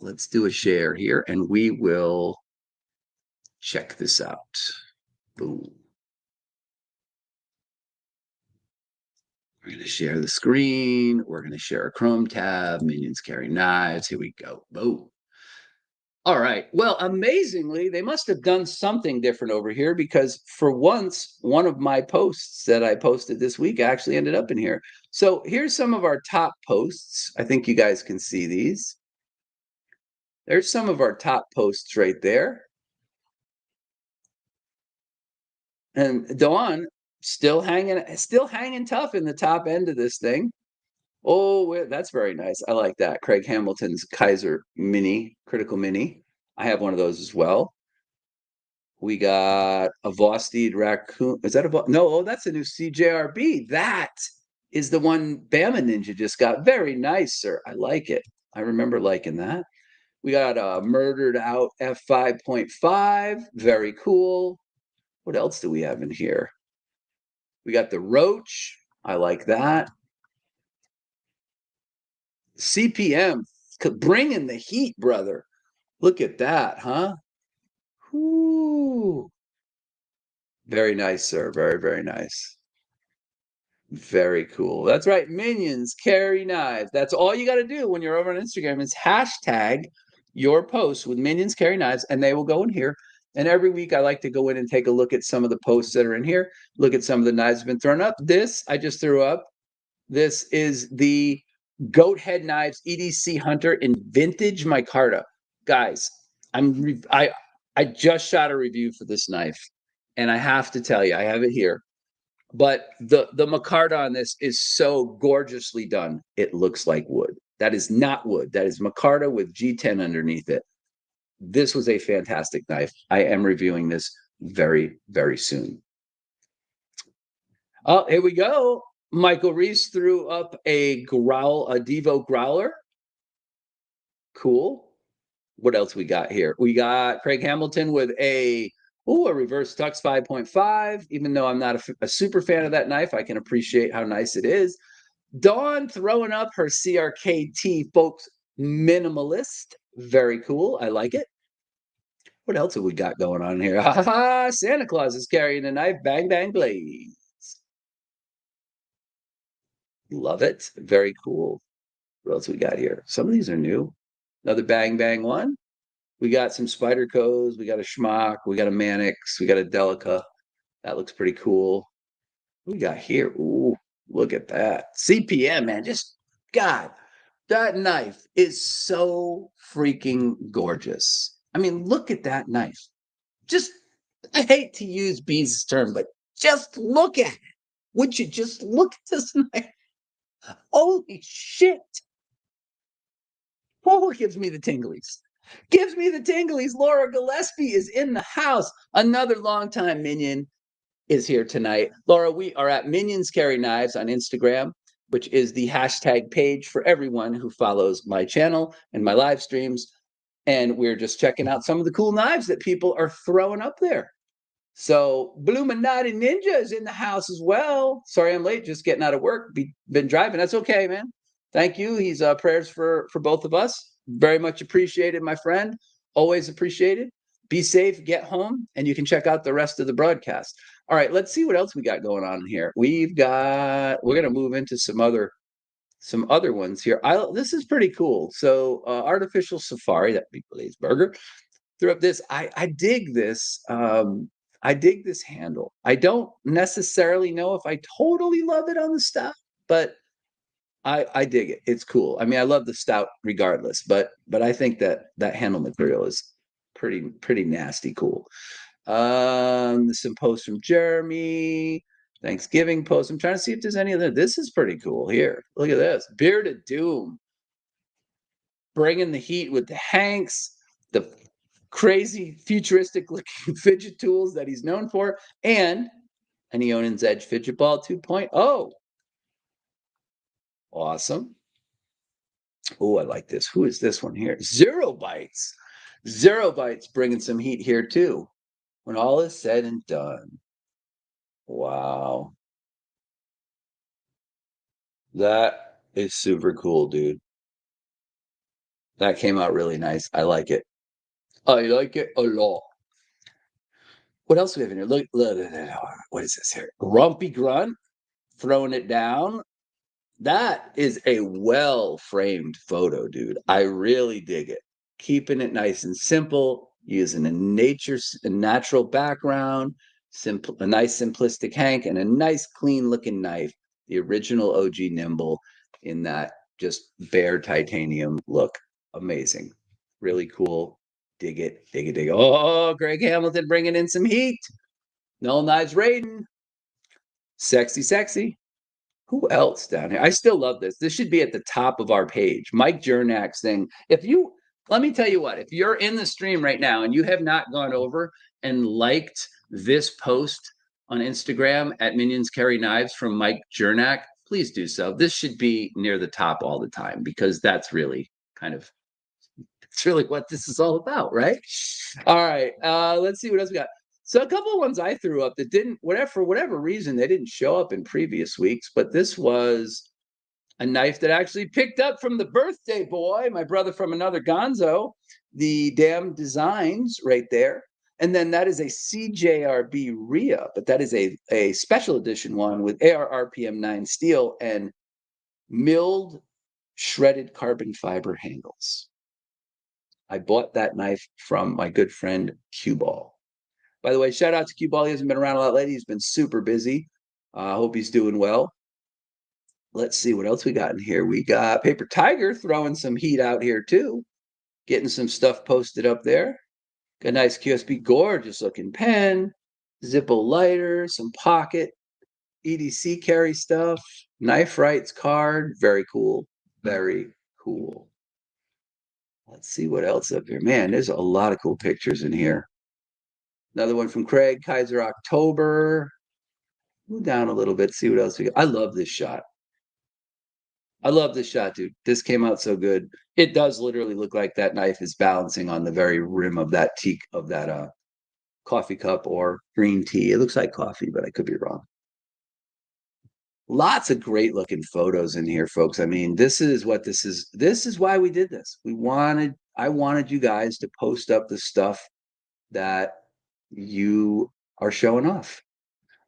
Let's do a share here and we will check this out. Boom. We're going to share the screen. We're going to share a Chrome tab. Minions Carry Knives. Here we go. Boom. All right. Well, amazingly, they must have done something different over here because for once, one of my posts that I posted this week actually ended up in here. So here's some of our top posts. I think you guys can see these. There's some of our top posts right there. And Dawn still hanging tough in the top end of this thing. Oh, that's very nice. I like that. Craig Hamilton's Kaiser Mini, Critical Mini. I have one of those as well. We got a Vosteed Raccoon. Is that no? Oh, that's a new CJRB. That is the one Bama Ninja just got. Very nice, sir. I like it. I remember liking that. We got a Murdered Out F5.5. Very cool. What else do we have in here? We got the Roach. I like that. CPM, bringing the heat, brother. Look at that, huh? Whoo. Very nice, sir. Very, very nice. Very cool. That's right. Minions Carry Knives. That's all you got to do when you're over on Instagram is hashtag your posts with Minions Carry Knives, and they will go in here. And every week I like to go in and take a look at some of the posts that are in here, look at some of the knives that have been thrown up. This I just threw up. This is the Goat Head Knives EDC Hunter in vintage micarta. Guys, I just shot a review for this knife, and I have to tell you, I have it here. But the micarta on this is so gorgeously done. It looks like wood. That is not wood. That is micarta with G10 underneath it. This was a fantastic knife. I am reviewing this very, very soon. Oh, here we go. Michael Reese threw up a Devo growler. Cool. What else we got here? We got Craig Hamilton with a reverse Tux 5.5. Even though I'm not a super fan of that knife, I can appreciate how nice it is. Dawn throwing up her CRKT, folks, minimalist. Very cool. I like it. What else have we got going on here? Ha ha! Santa Claus is carrying a knife. Bang, bang, blaze. Love it. Very cool. What else we got here? Some of these are new. Another bang, bang one. We got some Spyderco's. We got a Schmock. We got a Mannix. We got a Delica. That looks pretty cool. What we got here? Ooh, look at that. CPM, man. Just, God, that knife is so freaking gorgeous. I mean, look at that knife. Just, I hate to use B's term, but just look at it. Would you just look at this knife? Holy shit. Oh, it gives me the tinglies. Gives me the tinglies. Laura Gillespie is in the house. Another longtime Minion is here tonight. Laura, we are at Minions Carry Knives on Instagram, which is the hashtag page for everyone who follows my channel and my live streams. And we're just checking out some of the cool knives that people are throwing up there. So Bluminati Ninja is in the house as well. Sorry I'm late, just getting out of work. Been driving. That's okay, man. Thank you. He's prayers for both of us. Very much appreciated, my friend. Always appreciated. Be safe, get home, and you can check out the rest of the broadcast. All right, let's see what else we got going on here. We're gonna move into some other ones here. This is pretty cool. So artificial safari, that big Blaze burger. Threw up this. I dig this. I dig this handle. I don't necessarily know if I totally love it on the stout, but I dig it. It's cool. I mean, I love the stout regardless, but I think that handle material is pretty nasty cool. Some posts from Jeremy. Thanksgiving post. I'm trying to see if there's any other. This is pretty cool here. Look at this. Bearded Doom. Bringing the heat with the Hanks, the crazy futuristic looking fidget tools that he's known for, and an Eionan's Edge Fidget Ball 2.0. Awesome. Oh, I like this. Who is this one here? Zero Bites. Zero Bites bringing some heat here too. When all is said and done. Wow. That is super cool, dude. That came out really nice. I like it. I like it a lot. What else do we have in here? Look, what is this here? Grumpy Grunt throwing it down. That is a well-framed photo, dude. I really dig it. Keeping it nice and simple, using a natural background, a nice simplistic Hank, and a nice clean-looking knife. The original OG Nimble in that just bare titanium look. Amazing. Really cool. Dig it, dig it, dig it. Oh, Greg Hamilton bringing in some heat. Null Knives Raiden. Sexy, sexy. Who else down here? I still love this. This should be at the top of our page. Mike Jernak's thing. Let me tell you what, if you're in the stream right now and you have not gone over and liked this post on Instagram at Minions Carry Knives from Mike Jernak, please do so. This should be near the top all the time because that's really it's really what this is all about, right? All right, let's see what else we got. So a couple of ones I threw up that didn't, for whatever reason, they didn't show up in previous weeks, but this was a knife that actually picked up from the birthday boy, my brother from another Gonzo, the damn designs right there. And then that is a CJRB Rhea, but that is a special edition one with AR RPM 9 steel and milled shredded carbon fiber handles. I bought that knife from my good friend Cue Ball. By the way, shout out to Cue Ball. He hasn't been around a lot lately. He's been super busy. I hope he's doing well. Let's see what else we got in here. We got Paper Tiger throwing some heat out here too. Getting some stuff posted up there. Got a nice QSB, gorgeous looking pen. Zippo lighter, some pocket, EDC carry stuff. Knife Rights card. Very cool. Very cool. Let's see what else up here. Man, there's a lot of cool pictures in here. Another one from Craig, Kaiser October. Move down a little bit, see what else we got. I love this shot. I love this shot, dude. This came out so good. It does literally look like that knife is balancing on the very rim of that tea of that coffee cup or green tea. It looks like coffee, but I could be wrong. Lots of great looking photos in here, folks. I mean, this is what this is. This is why we did this. I wanted you guys to post up the stuff that you are showing off.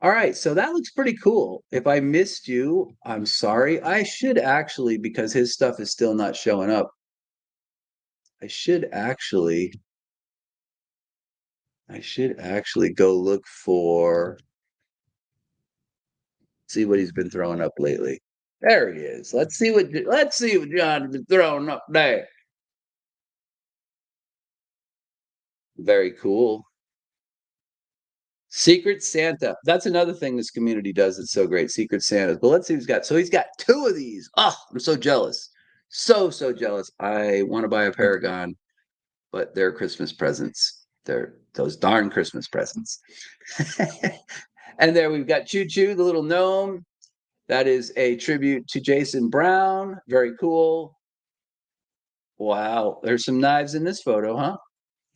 All right, so that looks pretty cool. If I missed you, I'm sorry. I should actually, because his stuff is still not showing up, I should actually go look for see what he's been throwing up lately. There he is. Let's see what John's been throwing up there. Very cool. Secret Santa. That's another thing this community does that's so great. Secret Santas. But let's see what he's got. So he's got two of these. Oh, I'm so jealous. So jealous. I want to buy a Paragon, but they're Christmas presents. They're those darn Christmas presents. And there we've got Choo Choo, the little gnome. That is a tribute to Jason Brown. Very cool. Wow. There's some knives in this photo, huh?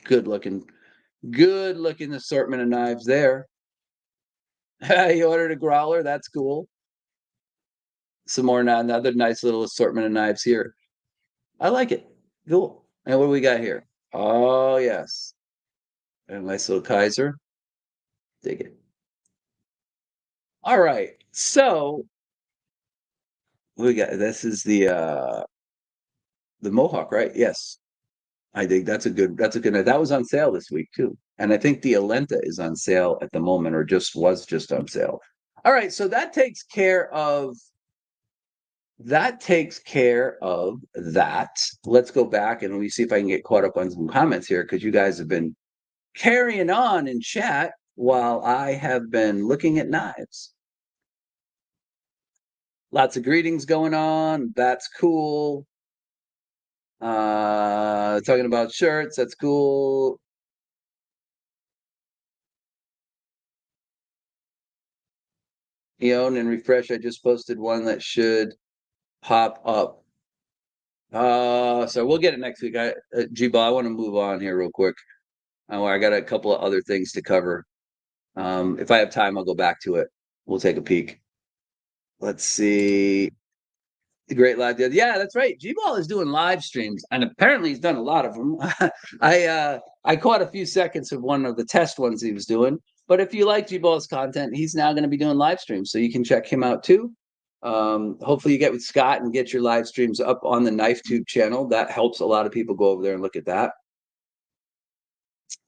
Good looking assortment of knives there. He ordered a growler. That's cool. Some more another nice little assortment of knives here. I like it. Cool. And what do we got here? Oh yes, a nice little Kaiser. Dig it. All right. So we got this is the Mohawk, right? Yes. I think that's a good that was on sale this week too. And I think the Alenta is on sale at the moment or just on sale. All right, so that takes care of that. Let's go back and we see if I can get caught up on some comments here because you guys have been carrying on in chat while I have been looking at knives. Lots of greetings going on. That's cool. Talking about shirts. That's cool. Eionan and refresh. I just posted one that should pop up. So we'll get it next week. G-Ball, I want to move on here real quick. I got a couple of other things to cover. If I have time, I'll go back to it. We'll take a peek. Let's see. The great live deal. Yeah, that's right. G-Ball is doing live streams, and apparently he's done a lot of them. I caught a few seconds of one of the test ones he was doing. But if you like G-Ball's content, he's now going to be doing live streams, so you can check him out too. Hopefully you get with Scott and get your live streams up on the Knife Tube channel. That helps a lot of people go over there and look at that.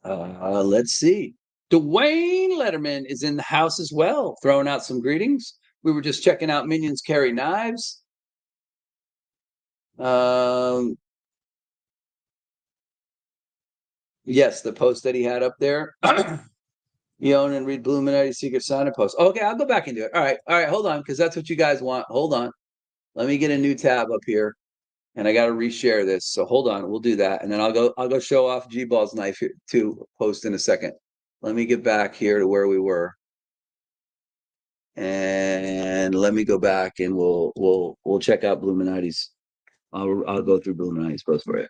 Let's see. Dwayne Letterman is in the house as well, throwing out some greetings. We were just checking out Minions Carry Knives. Yes, the post that he had up there. You own and read Illuminati Secret Santa post. Okay, I'll go back and do it. All right, hold on, because that's what you guys want. Hold on. Let me get a new tab up here. And I got to reshare this. So hold on, we'll do that. And then I'll go show off G-Ball's knife here too, post in a second. Let me get back here to where we were. And let me go back and we'll check out Illuminati's. I'll go through Illuminati's post for you.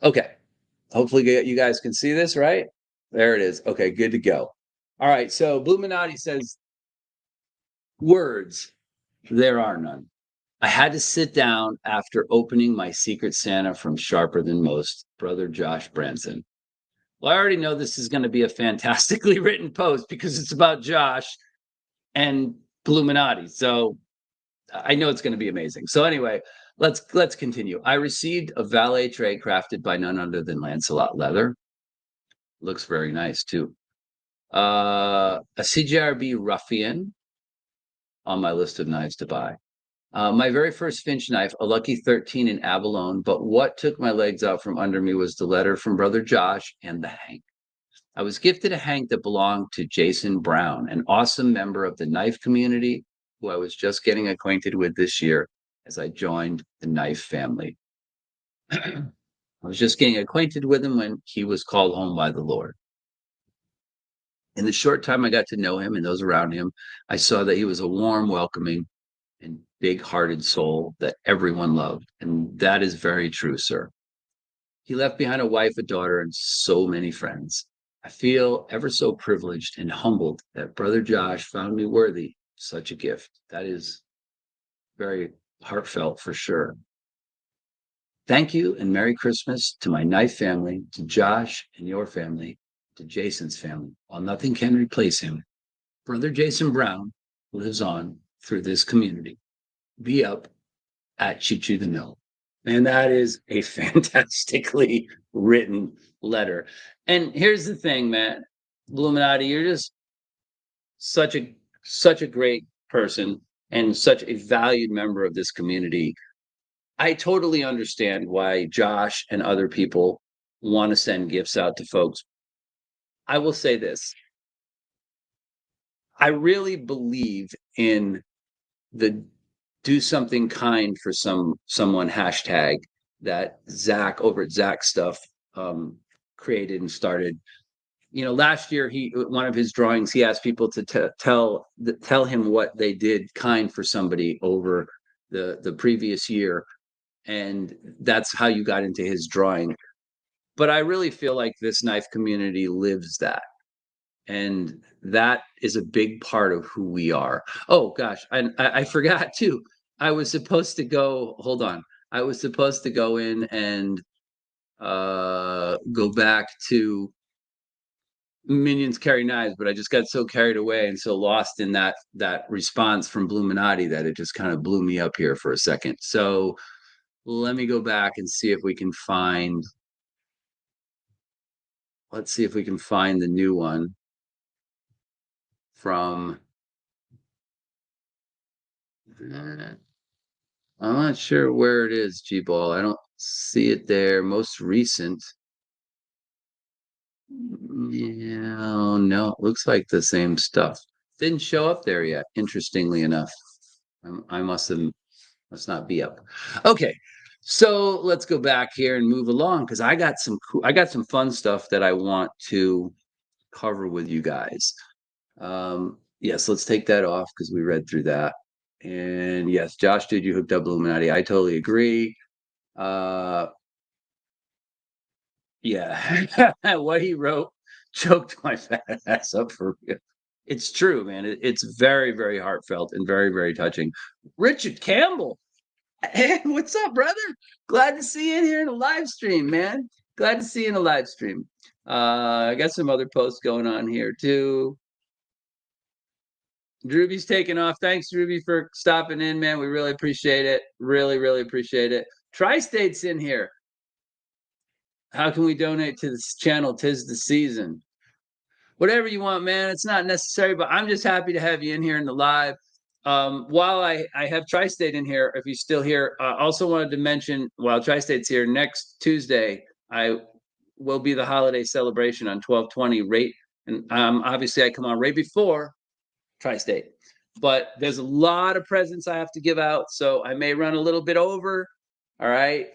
Okay. Hopefully you guys can see this, right? There it is. Okay, good to go. All right. So Illuminati says words. There are none. I had to sit down after opening my Secret Santa from Sharper Than Most, brother Josh Branson. Well, I already know this is going to be a fantastically written post because it's about Josh and Illuminati. So I know it's going to be amazing. So anyway, let's continue. I received a valet tray crafted by none other than Lancelot Leather. Looks very nice too. A CJRB Ruffian on my list of knives to buy. My very first Finch knife, a Lucky 13 in abalone, but what took my legs out from under me was the letter from brother Josh and the hank. I was gifted a hank that belonged to Jason Brown, an awesome member of the knife community who I was just getting acquainted with this year as I joined the Knife family. I was just getting acquainted with him when he was called home by the Lord. In the short time I got to know him and those around him, I saw that he was a warm, welcoming, and big-hearted soul that everyone loved. And that is very true, sir. He left behind a wife, a daughter, and so many friends. I feel ever so privileged and humbled that Brother Josh found me worthy of such a gift. That is very heartfelt for sure. Thank you and Merry Christmas to my Knife family, to Josh and your family, to Jason's family. While nothing can replace him, Brother Jason Brown lives on through this community. Be up at Choo Choo the Mill. And that is a fantastically written letter. And here's the thing, man. Illuminati, you're just such a great person and such a valued member of this community. I totally understand why Josh and other people want to send gifts out to folks. I will say this. I really believe in the do something kind for someone hashtag that Zach over at Zach Stuff created and started. You know, last year he one of his drawings he asked people to tell him what they did kind for somebody over the previous year, and that's how you got into his drawing. But I really feel like this knife community lives that. And that is a big part of who we are. Oh gosh, I forgot too. I was supposed to go. Hold on. I was supposed to go in and go back to Minions Carry Knives, but I just got so carried away and so lost in that response from Bluminati that it just kind of blew me up here for a second. So let me go back and see if we can find. Let's see if we can find the new one from. I'm not sure where it is, G-Ball. I don't see it there. Most recent. Yeah, oh, no, it looks like the same stuff. Didn't show up there yet, interestingly enough. I must not be up. Okay, so let's go back here and move along because I got some fun stuff that I want to cover with you guys. Yes, let's take that off because we read through that. And yes, Josh, dude, you hooked up Illuminati. I totally agree. Yeah, what he wrote choked my fat ass up for real. It's true, man. It's very, very heartfelt and very, very touching. Richard Campbell, hey, what's up, brother? Glad to see you in here in the live stream, man. Glad to see you in the live stream. I got some other posts going on here too. Drewby's taking off. Thanks, Drewby, for stopping in, man. We really appreciate it. Really, really appreciate it. Tri-State's in here. How can we donate to this channel? 'Tis the season. Whatever you want, man. It's not necessary, but I'm just happy to have you in here in the live. While I have Tri-State in here, if he's still here, I also wanted to mention while Tri-State's here, next Tuesday, I will be the holiday celebration on 12/20 rate. And obviously I come on right before Tri-State. But there's a lot of presents I have to give out, so I may run a little bit over. All right.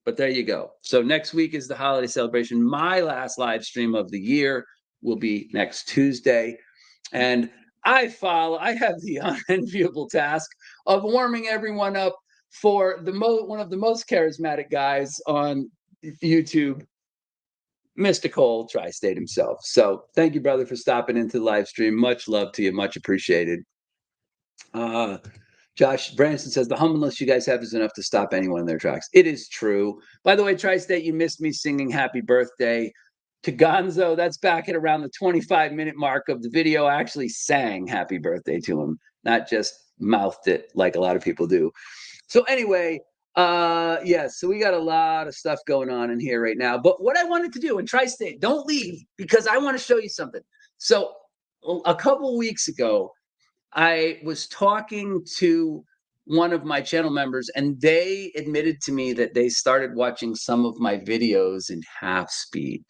But there you go. So next week is the holiday celebration. My last live stream of the year will be next Tuesday. And I have the unenviable task of warming everyone up for one of the most charismatic guys on YouTube, Mr. Cole, Tri-State himself. So thank you, brother, for stopping into the live stream. Much love to you. Much appreciated. Josh Branson says the humbleness you guys have is enough to stop anyone in their tracks. It is true. By the way, Tri-State, you missed me singing happy birthday to Gonzo. That's back at around the 25-minute mark of the video. I actually sang happy birthday to him, not just mouthed it like a lot of people do. So anyway, yes, so we got a lot of stuff going on in here right now. But what I wanted to do, and Tri-State, don't leave because I want to show you something. So a couple weeks ago, I was talking to one of my channel members, and they admitted to me that they started watching some of my videos in half speed.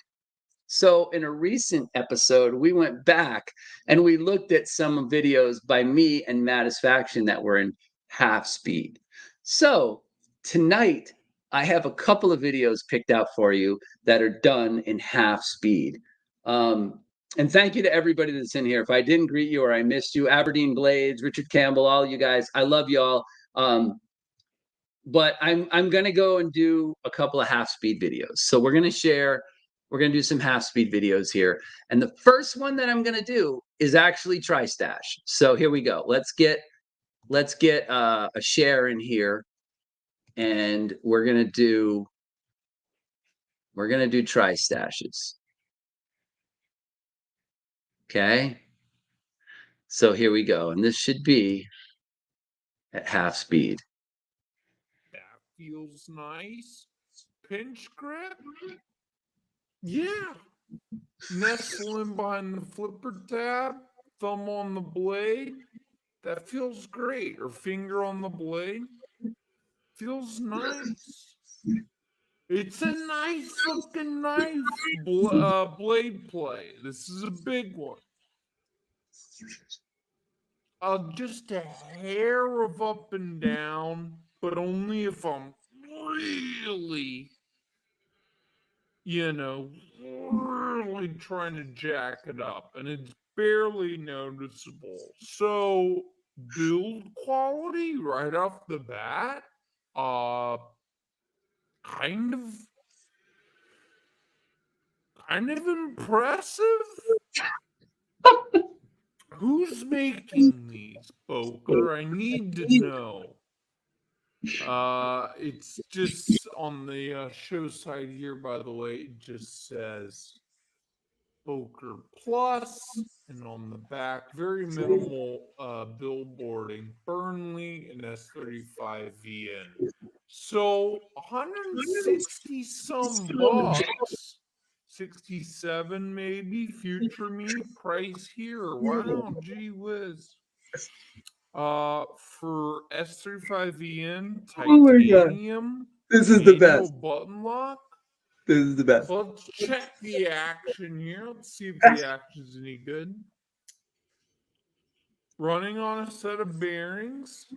So, in a recent episode, we went back and we looked at some videos by me and Mattisfaction that were in half speed. So, tonight, I have a couple of videos picked out for you that are done in half speed. Um, and thank you to everybody that's in here. If I didn't greet you or I missed you, Aberdeen Blades, Richard Campbell, all you guys, I love y'all. But I'm gonna go and do a couple of half speed videos. So we're gonna do some half speed videos here. And the first one that I'm gonna do is actually Tri-Stash. So here we go. Let's get a share in here, and we're gonna do Tri-Stashes. Okay. So here we go, and this should be at half speed. That feels nice. Pinch grip? Yeah. Nestling behind the flipper tab, thumb on the blade. That feels great. Or finger on the blade. Feels nice. It's a nice fucking knife blade play. This is a big one. Just a hair of up and down, but only if I'm really, really trying to jack it up, and it's barely noticeable. So, build quality right off the bat, uh, kind of, kind of impressive. Who's making these, Boker? I need to know. It's just on the show site here, by the way, it just says Poker Plus, and on the back, very minimal billboarding, Burnley and S35VN. So 160 some bucks, 67 maybe, future me price here. Wow, gee whiz. For S35VN Oh my god. titanium This is the manual best. button lock. This is the best. So let's check the action here. Let's see if the action's any good. Running on a set of bearings.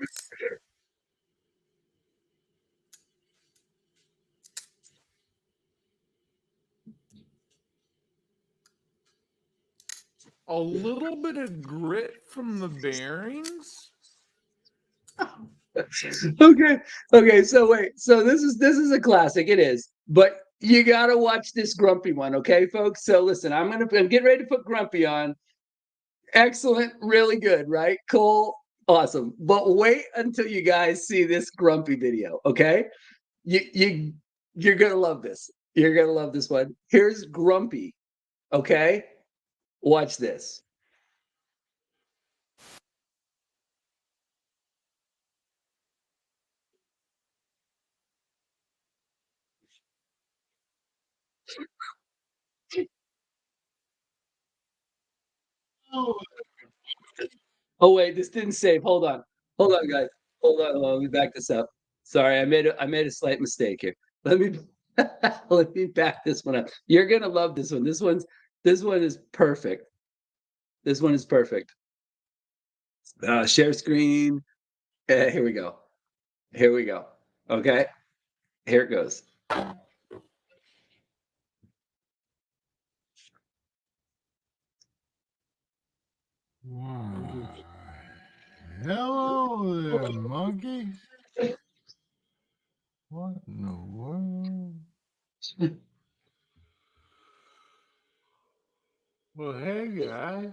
A little bit of grit from the bearings. Okay, so wait. So this is a classic. It is. But you gotta watch this Grumpy one, okay, folks? So listen, I'm getting ready to put Grumpy on. Excellent, really good, right? Cool, awesome. But wait until you guys see this Grumpy video, okay? You're gonna love this. You're gonna love this one. Here's Grumpy, okay? Watch this. Oh wait, this didn't save. Hold on, guys. Hold on. Let me back this up. Sorry, I made a slight mistake here. Let me let me back this one up. You're gonna love this one. This one is perfect. This one is perfect. Share screen. Here we go. Here we go. Okay. Here it goes. Wow. Hello there, monkeys. What in the world? Well, hey guys.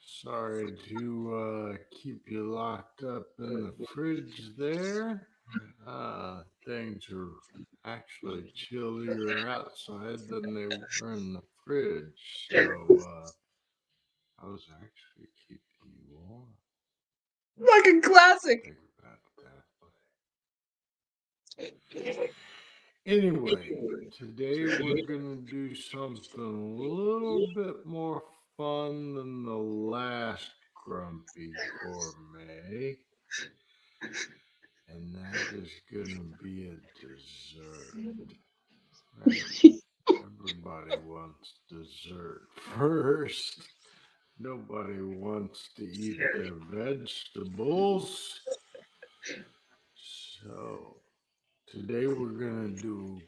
Sorry to keep you locked up in the fridge there. Things are actually chillier outside than they were in the fridge, so I was actually keeping you warm. Fucking classic. Think about that. Anyway, today we're gonna do something a little bit more fun than the last Grumpy Gourmet, and that is gonna be a dessert. Right? Everybody wants dessert first. Nobody wants to eat their vegetables. So today we're gonna do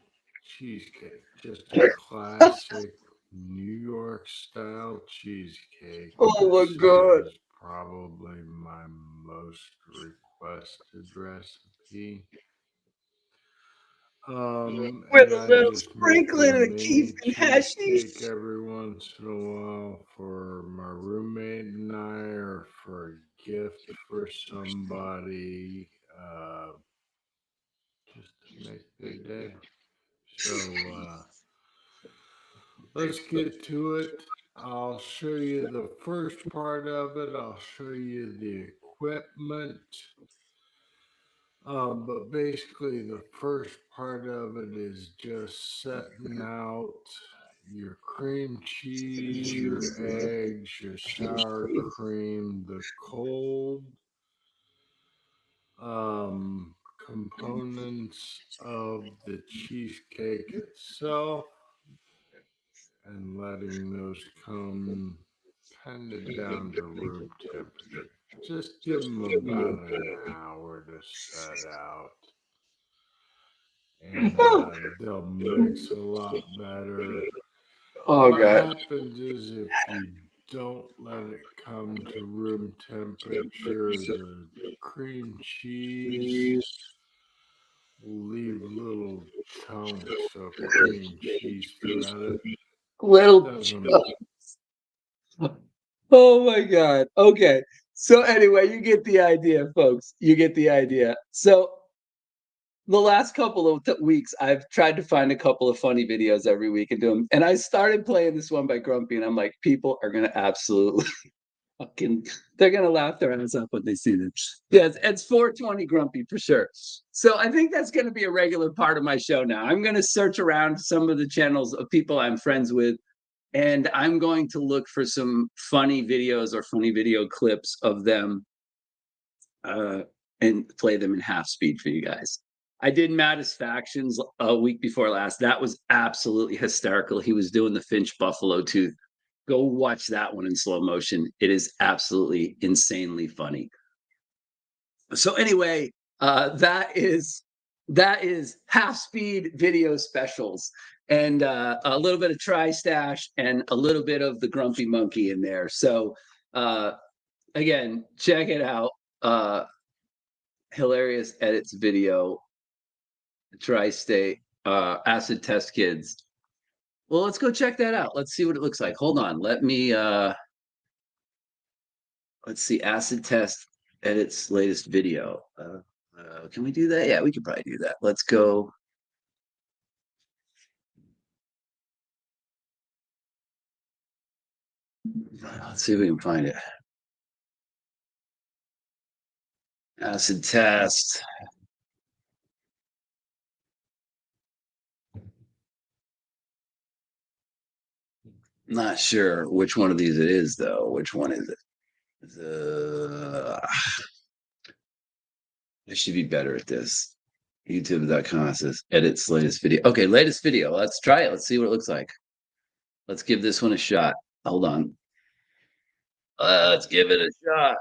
cheesecake, just a classic New York style cheesecake. Oh my This god. is probably my most requested recipe. With And a I little just make a sprinkling of keef mini and cheesecake hashish. every once in a while for my roommate and I, or for a gift for somebody, just to make their day. So let's get to it. I'll show you the first part of it. I'll show you the equipment. But basically, the first part of it is just setting out your cream cheese, your eggs, your sour cream, the cold components of the cheesecake itself, and letting those come kind of down to room temperature. Just give them about an hour to set out, and they'll mix a lot better. Oh What god. happens is if you don't let it come to room temperature, the cream cheese will leave little chunks of cream cheese throughout it. Little Doesn't Oh my god. Okay. So anyway, you get the idea, folks. You get the idea. So the last couple of weeks, I've tried to find a couple of funny videos every week and do them. And I started playing this one by Grumpy, and I'm like, people are gonna absolutely fucking, they're gonna laugh their ass off when they see this. Yes, it's 420 Grumpy for sure. So I think that's gonna be a regular part of my show now. I'm gonna search around some of the channels of people I'm friends with, and I'm going to look for some funny videos or funny video clips of them, uh, and play them in half speed for you guys. I did Mattis Factions a week before last. That was absolutely hysterical. He was doing the Finch Buffalo Tooth. Go watch that one in slow motion. It is absolutely insanely funny. So anyway, that is half speed video specials, and a little bit of Tri Stash and a little bit of the Grumpy Monkey in there. So again, check it out. Hilarious edits video, Tri-State, acid test kids. Well, let's go check that out. Let's see what it looks like. Hold on. Let's see, acid test edits latest video. Can we do that? Yeah, we could probably do that. Let's go. Let's see if we can find it. Acid test. Not sure which one of these it is, though. Which one is it? I should be better at this. YouTube.com says edits latest video. Okay, latest video. Let's try it. Let's see what it looks like. Let's give this one a shot. Hold on. Let's give it a shot.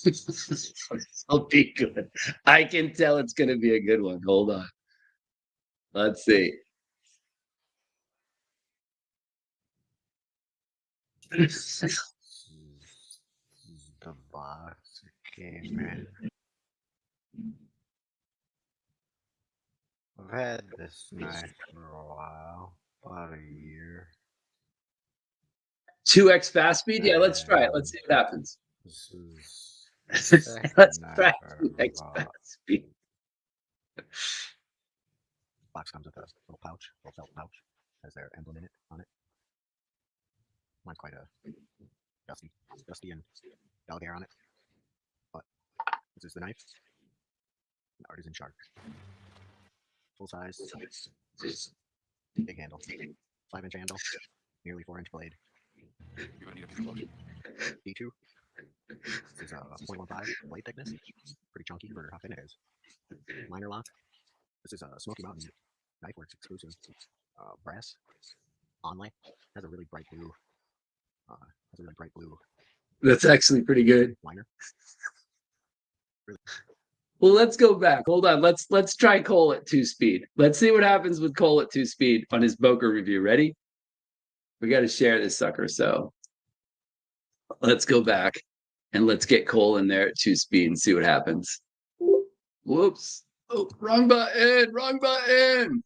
It'll be good. I can tell it's going to be a good one. Hold on. Let's see. This is the box it came in. I've had this knife for a while, about a year. 2x fast speed? Yeah, let's try it. Let's And see what happens. this is the second Let's try knife I ever 2x bought. fast speed. Box comes with a little pouch, little felt pouch, has their emblem in it on it. Mine's quite dusty and dog hair on it. But this is the knife. An artisan shark. Full size, big handle, 5-inch handle, nearly 4-inch blade. You're gonna need a piece of lotion. D2, This is a 0.15 blade thickness. Pretty chunky for how thin it is. Liner lock. This is a Smoky Mountain Knife Works exclusive. Brass. Onlay. Has a really bright blue. That's actually pretty good. Liner. Really. Well, let's go back. Hold on. Let's try Cole at 2-speed. Let's see what happens with Cole at 2-speed on his Boker review. Ready? We got to share this sucker. So let's go back and let's get Cole in there at 2-speed and see what happens. Whoops. Oh, wrong button.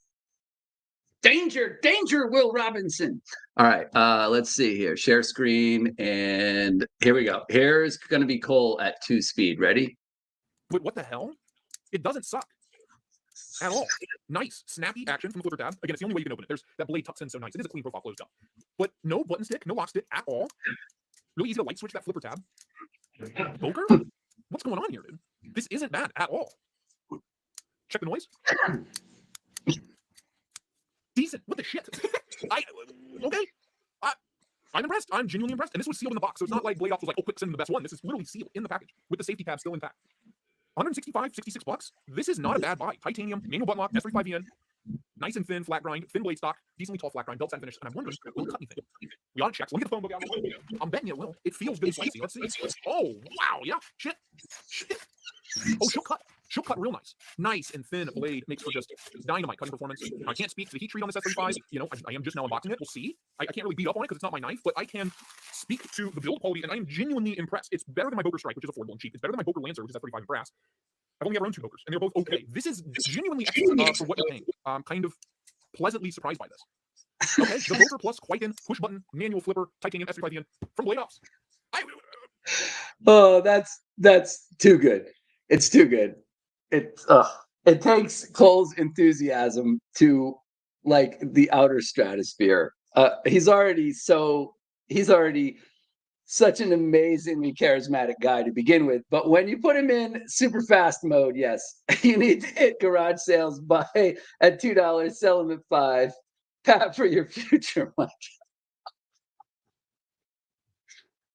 Danger, Will Robinson. All right, let's see here. Share screen, and here we go. Here's going to be Cole at 2-speed. Ready? Wait, what the hell? It doesn't suck at all. Nice, snappy action from the flipper tab. Again, it's the only way you can open it. There's that blade tucks in so nice. It is a clean profile closed up. But no button stick, no lock stick at all. Really easy to light switch that flipper tab. Boker? What's going on here, dude? This isn't bad at all. Check the noise. Decent. What the shit? Okay. I'm impressed. I'm genuinely impressed. And this was sealed in the box, so it's not like Blade Ops was like, oh, quick, send them the best one. This is literally sealed in the package with the safety tab still intact. 165, 66 bucks. This is not a bad buy. Titanium, manual button lock, S35VN, nice and thin, flat grind, thin blade stock, decently tall flat grind, belt side finish. And I'm wondering, will it cut anything? We ought to check. So let me get the phone book out. I'm betting it will. It feels good and spicy. Let's see. Oh, wow. Yeah. Shit. Oh, she'll cut real nice. Nice and thin blade makes for just dynamite cutting performance. I can't speak to the heat treat on this S35. You know, I am just now unboxing it. We'll see. I can't really beat up on it because it's not my knife, but I can speak to the build quality, and I am genuinely impressed. It's better than my Boker Strike, which is affordable and cheap. It's better than my Boker Lancer, which is S35 in brass. I've only ever owned 2 Bokers, and they're both okay. This is genuinely excellent for what you're paying. I'm kind of pleasantly surprised by this. Okay, the Boker plus Quieten, push button, manual flipper, titanium S35VN from Blade Ops. Oh, that's too good. It's too good. It takes Cole's enthusiasm to like the outer stratosphere. He's already such an amazingly charismatic guy to begin with. But when you put him in super fast mode, yes, you need to hit garage sales, buy at $2, sell them at $5, tap for your future money.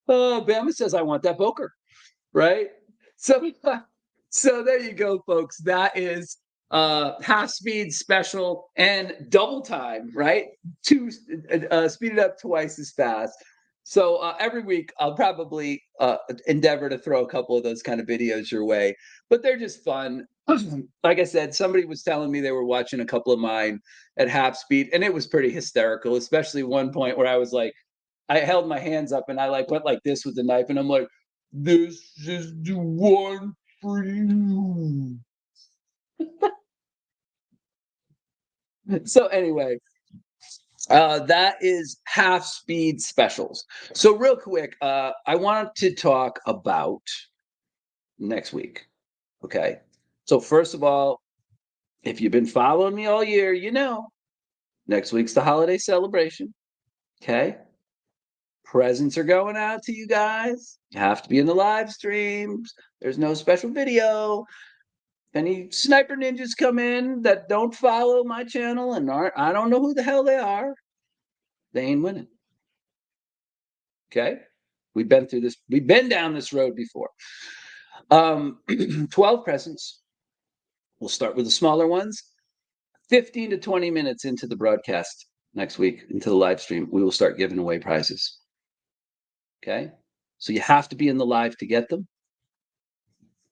Oh, Bama says, I want that Boker, right? So there you go, folks. That is half speed special and double time, right? Speed it up twice as fast. So every week I'll probably endeavor to throw a couple of those kind of videos your way, but they're just fun. Like I said, somebody was telling me they were watching a couple of mine at half speed, and it was pretty hysterical, especially one point where I was like, I held my hands up and I like went like this with the knife, and I'm like, this is the one for you. So anyway, that is half speed specials. So real quick, I want to talk about next week. Okay. So first of all, if you've been following me all year, you know, next week's the holiday celebration. Okay. Presents are going out to you guys. You have to be in the live streams. There's no special video. If any sniper ninjas come in that don't follow my channel and I don't know who the hell they are, they ain't winning. Okay? We've been through this. We've been down this road before. 12 presents. We'll start with the smaller ones. 15 to 20 minutes into the broadcast next week, into the live stream, we will start giving away prizes. Okay? So you have to be in the live to get them.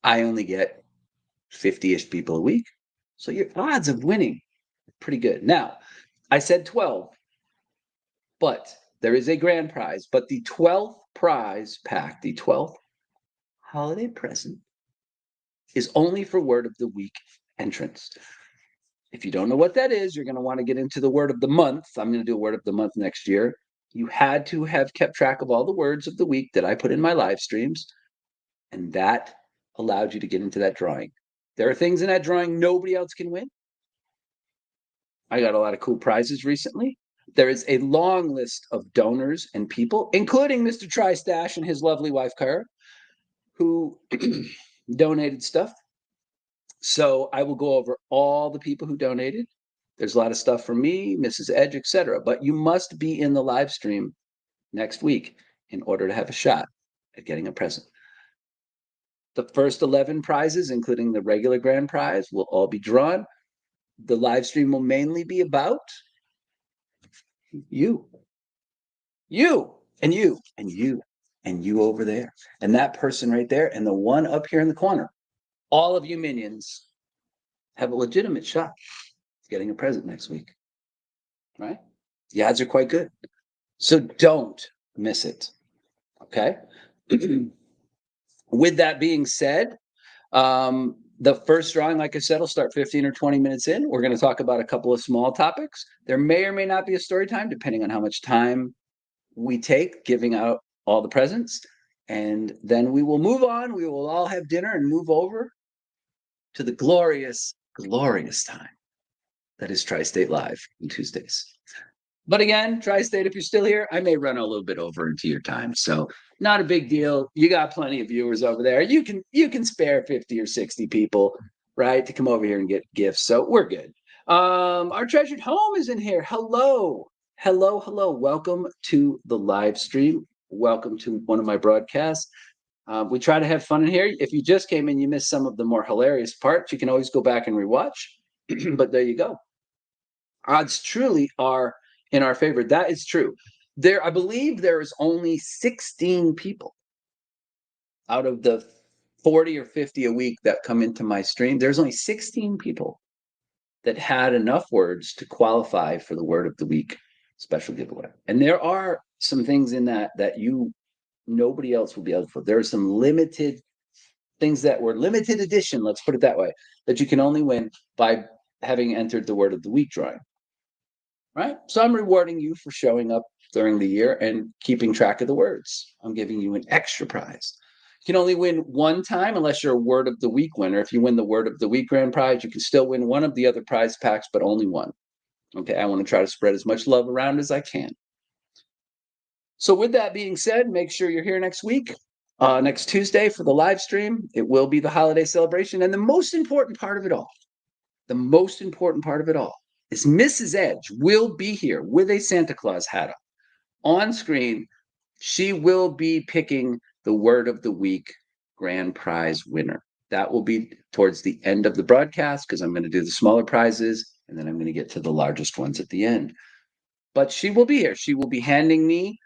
I only get 50-ish people a week. So your odds of winning are pretty good. Now, I said 12, but there is a grand prize. But the 12th prize pack, the 12th holiday present, is only for word of the week entrants. If you don't know what that is, you're going to want to get into the word of the month. I'm going to do a word of the month next year. You had to have kept track of all the words of the week that I put in my live streams, and that allowed you to get into that drawing. There are things in that drawing nobody else can win. I got a lot of cool prizes recently. There is a long list of donors and people, including Mr. Tri-Stash and his lovely wife, Kara, who donated stuff. So I will go over all the people who donated. There's a lot of stuff from me, Mrs. Edge, etc. But you must be in the live stream next week in order to have a shot at getting a present. The first 11 prizes, including the regular grand prize, will all be drawn. The live stream will mainly be about you, and you, and you, and you over there, and that person right there, and the one up here in the corner. All of you minions have a legitimate shot at getting a present next week, right? The odds are quite good. So don't miss it, okay? With that being said, the first drawing, like I said, will start 15 or 20 minutes in. We're going to talk about a couple of small topics. There may or may not be a story time, depending on how much time we take giving out all the presents. And then we will move on. We will all have dinner and move over to the glorious, glorious time that is Tri-State Live on Tuesdays. But again, Tri-State, if you're still here, I may run a little bit over into your time. So not a big deal. You got plenty of viewers over there. You can spare 50 or 60 people, right, to come over here and get gifts. So we're good. Our treasured home is in here. Hello. Hello, hello. Welcome to the live stream. Welcome to one of my broadcasts. We try to have fun in here. If you just came in, you missed some of the more hilarious parts. You can always go back and rewatch. But there you go. Odds truly are in our favor. That is true. I believe there is only 16 people out of the 40 or 50 a week that come into my stream. There's only 16 people that had enough words to qualify for the word of the week special giveaway. And there are some things in that nobody else will be eligible for. There are some limited things that were limited edition, let's put it that way, that you can only win by having entered the word of the week drawing. Right? So I'm rewarding you for showing up during the year and keeping track of the words. I'm giving you an extra prize. You can only win one time unless you're a word of the week winner. If you win the word of the week grand prize, you can still win one of the other prize packs, but only one. Okay, I want to try to spread as much love around as I can. So with that being said, make sure you're here next week, next Tuesday for the live stream. It will be the holiday celebration. And the most important part of it all, is Mrs. Edge will be here with a Santa Claus hat on screen. She will be picking the word of the week grand prize winner. That will be towards the end of the broadcast because I'm going to do the smaller prizes and then I'm going to get to the largest ones at the end. But she will be here. She will be handing me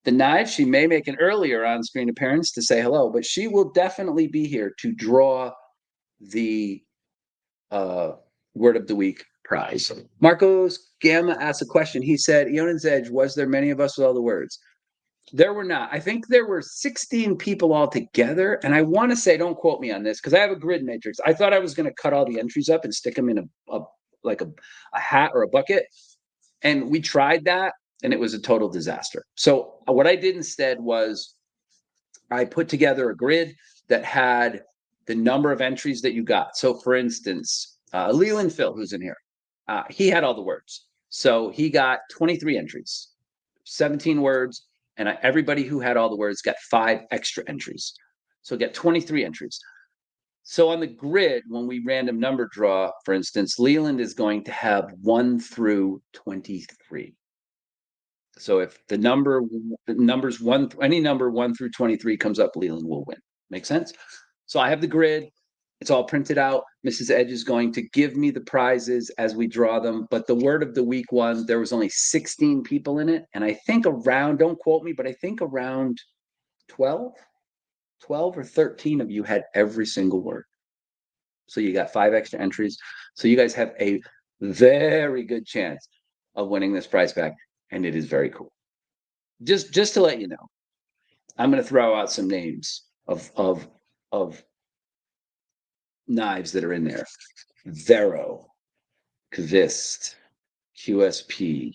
the knife. She may make an earlier on-screen appearance to say hello, but she will definitely be here to draw the word of the week prize. Marcos Gamma asked a question. He said, Eionan's Edge, was there many of us with all the words? There were not. I think there were 16 people all together. And I want to say, don't quote me on this, because I have a grid matrix. I thought I was going to cut all the entries up and stick them in a hat or a bucket. And we tried that, and it was a total disaster. So what I did instead was I put together a grid that had the number of entries that you got. So for instance, Leland Phil, who's in here, he had all the words. So he got 23 entries, 17 words, and everybody who had all the words got 5 extra entries. So get 23 entries. So on the grid, when we random number draw, for instance, Leland is going to have 1 through 23. So if the numbers any number 1 through 23 comes up, Leland will win. Make sense? So I have the grid. It's all printed out. Mrs. Edge is going to give me the prizes as we draw them. But the word of the week one, there was only 16 people in it. And I think around, don't quote me, but I think around 12 or 13 of you had every single word. So you got 5 extra entries. So you guys have a very good chance of winning this prize pack. And it is very cool. Just to let you know, I'm going to throw out some names of knives that are in there. Vero, Kvist, QSP,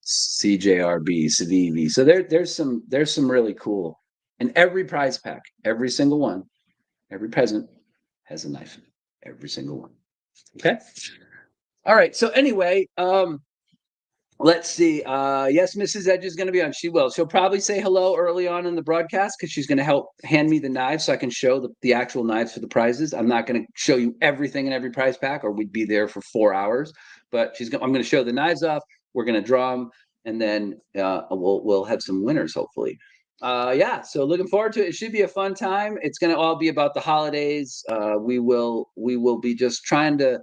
CJRB, Civivi. So there's some really cool. And every prize pack, every single one, every present has a knife in it. Every single one. Okay? All right. So anyway, let's see. Yes, Mrs. Edge is going to be on. She will. She'll probably say hello early on in the broadcast because she's going to help hand me the knives so I can show the actual knives for the prizes. I'm not going to show you everything in every prize pack or we'd be there for 4 hours. But I'm going to show the knives off. We're going to draw them, and then we'll have some winners, hopefully. Yeah, so looking forward to it. It should be a fun time. It's going to all be about the holidays. We will be just trying to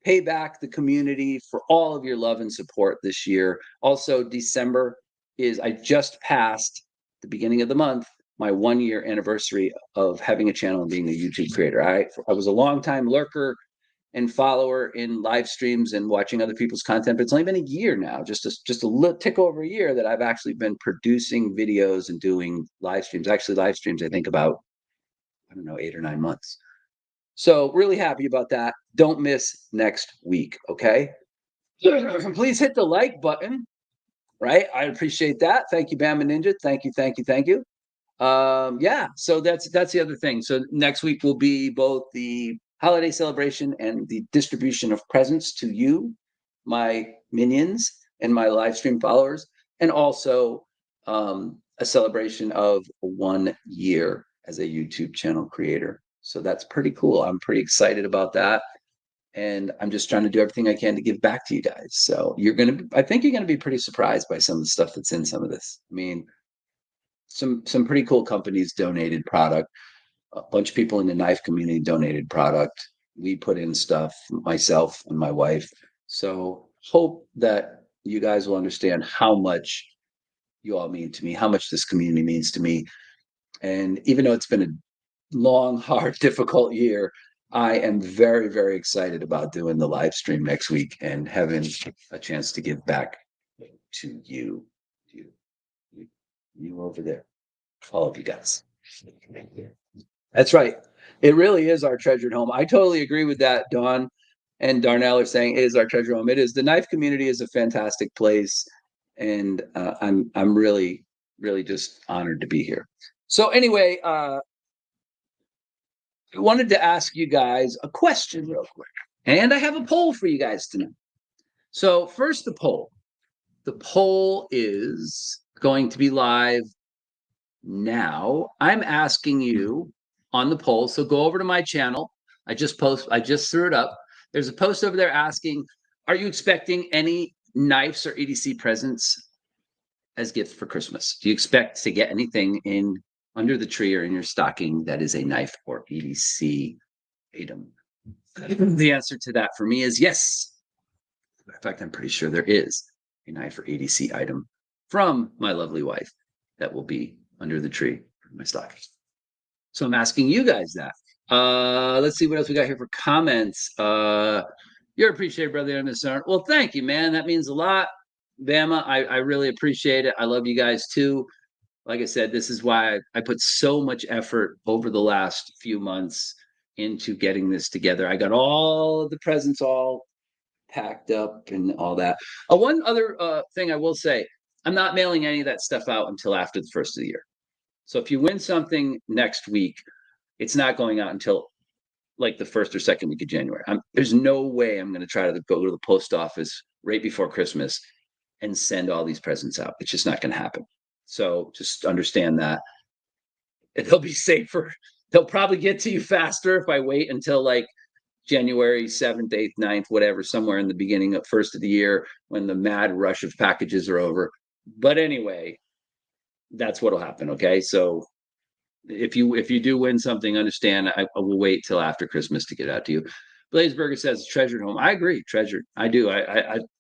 pay back the community for all of your love and support this year. Also, December is I just passed the beginning of the month my 1 year anniversary of having a channel and being a YouTube creator. I was a long time lurker and follower in live streams and watching other people's content, but it's only been a year now, just a little tick over a year that I've actually been producing videos and doing live streams. Actually, live streams, I think about, I don't know, 8 or 9 months. So really happy about that. Don't miss next week, okay? Please hit the like button, right? I appreciate that. Thank you, Bama Ninja. Thank you, thank you, thank you. Yeah, so that's the other thing. So next week will be both the holiday celebration and the distribution of presents to you, my minions, and my live stream followers, and also a celebration of 1 year as a YouTube channel creator. So that's pretty cool. I'm pretty excited about that. And I'm just trying to do everything I can to give back to you guys. So I think you're gonna be pretty surprised by some of the stuff that's in some of this. I mean, some pretty cool companies donated product. A bunch of people in the knife community donated product. We put in stuff, myself and my wife. So hope that you guys will understand how much you all mean to me, how much this community means to me. And even though it's been a long, hard, difficult year, I am very, very excited about doing the live stream next week and having a chance to give back to you, you over there, all of you guys. That's right. It really is our treasured home. I totally agree with that. Dawn and Darnell are saying it is our treasure home. It is. The knife community is a fantastic place, and I'm really really just honored to be here. So anyway, I wanted to ask you guys a question real quick, and I have a poll for you guys tonight. So first, the poll. The poll is going to be live now. I'm asking you on the poll. So go over to my channel. I just threw it up. There's a post over there asking, are you expecting any knives or EDC presents as gifts for Christmas? Do you expect to get anything in under the tree or in your stocking that is a knife or EDC item? The answer to that for me is yes. In fact, I'm pretty sure there is a knife or EDC item from my lovely wife that will be under the tree for my stocking. So I'm asking you guys that. Let's see what else we got here for comments. You're appreciated, brother Emerson. Well, thank you, man. That means a lot. Bama, I really appreciate it. I love you guys too. Like I said, this is why I put so much effort over the last few months into getting this together. I got all of the presents all packed up and all that. One other thing I will say, I'm not mailing any of that stuff out until after the first of the year. So if you win something next week, it's not going out until like the first or second week of January. There's no way I'm going to try to go to the post office right before Christmas and send all these presents out. It's just not going to happen. So just understand that. They'll be safer. They'll probably get to you faster if I wait until like January 7th, 8th, 9th, whatever, somewhere in the beginning of first of the year when the mad rush of packages are over. But anyway, that's what'll happen. Okay. So if you do win something, understand I will wait till after Christmas to get out to you. Blazeberger says treasured home. I agree, treasured. I do.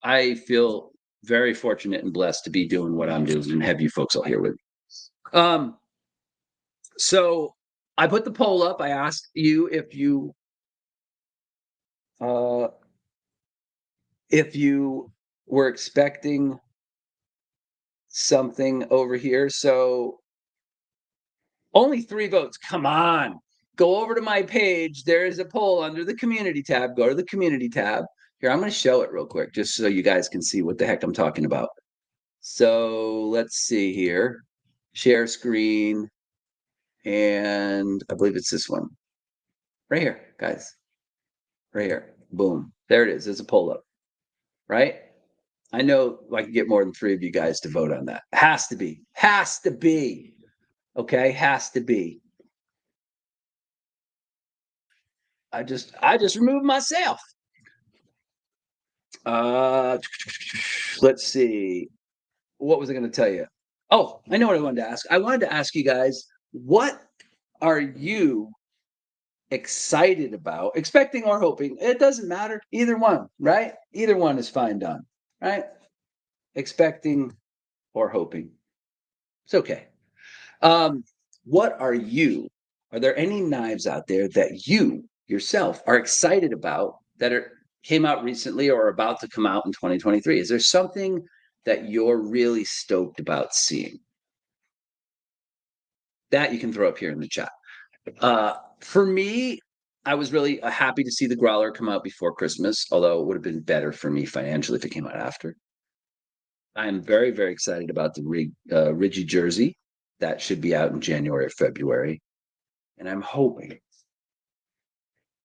I feel very fortunate and blessed to be doing what I'm doing and have you folks all here with me. So I put the poll up. I asked you if you were expecting something over here. So only 3 votes. Come on. Go over to my page. There is a poll under the community tab. Go to the community tab. Here, I'm going to show it real quick just so you guys can see what the heck I'm talking about. So let's see here. Share screen. And I believe it's this one. Right here, guys. Right here. Boom. There it is. There's a poll up. Right? I know I can get more than 3 of you guys to vote on that. Has to be. Has to be. Okay? Has to be. I just removed myself. Let's see. What was I going to tell you? Oh, I know what I wanted to ask. I wanted to ask you guys, what are you excited about, expecting or hoping? It doesn't matter. Either one, right? Either one is fine done, right? Expecting or hoping. It's okay. What are you? Are there any knives out there that you yourself are excited about that came out recently or are about to come out in 2023? Is there something that you're really stoked about seeing? That you can throw up here in the chat. For me, I was really happy to see the Growler come out before Christmas, although it would have been better for me financially if it came out after. I'm very, very excited about the Ridgy Jersey. That should be out in January or February. And I'm hoping,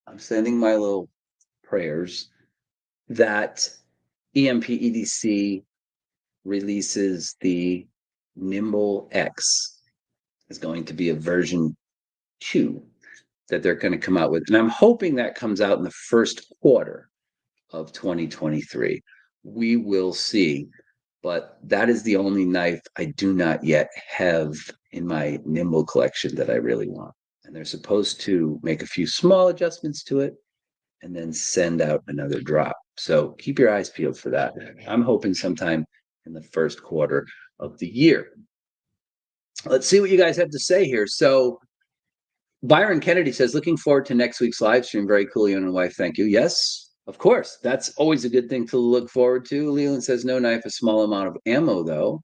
I'm sending my little prayers that EMP EDC releases the Nimble X. Is going to be a version 2 that they're going to come out with. And I'm hoping that comes out in the first quarter of 2023. We will see. But that is the only knife I do not yet have in my Nimble collection that I really want. And they're supposed to make a few small adjustments to it and then send out another drop. So keep your eyes peeled for that. I'm hoping sometime in the first quarter of the year. Let's see what you guys have to say here. So Byron Kennedy says, looking forward to next week's live stream. Very cool, you and wife. Thank you. Yes, of course. That's always a good thing to look forward to. Leland says, no knife, a small amount of ammo, though.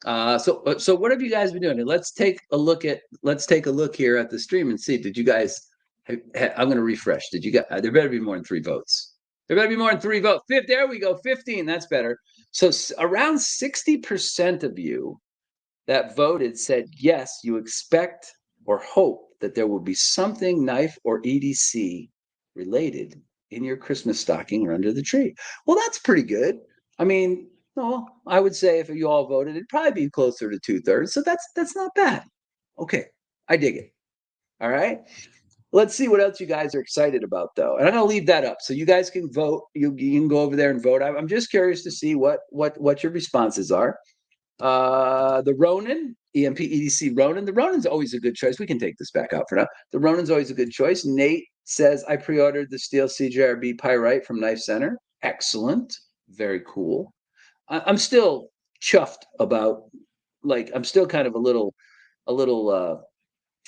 So what have you guys been doing? Let's take a look here at the stream and see. Did you guys? I'm going to refresh. Did you guys? There better be more than 3 votes. There better be more than 3 votes. There we go. 15. That's better. So around 60% of you that voted said yes. You expect or hope that there will be something knife or EDC related in your Christmas stocking or under the tree. Well, that's pretty good. I mean, no, I would say if you all voted, it'd probably be closer to 2/3. So that's not bad. Okay, I dig it. All right. Let's see what else you guys are excited about, though. And I'm gonna leave that up so you guys can vote. You can go over there and vote. I'm just curious to see what your responses are. The Ronin, EMP EDC Ronin. The Ronin's always a good choice. We can take this back out for now. The Ronin's always a good choice. Nate says, I pre-ordered the Steel CJRB Pyrite from Knife Center. Excellent. Very cool. I'm still chuffed about, I'm still kind of a little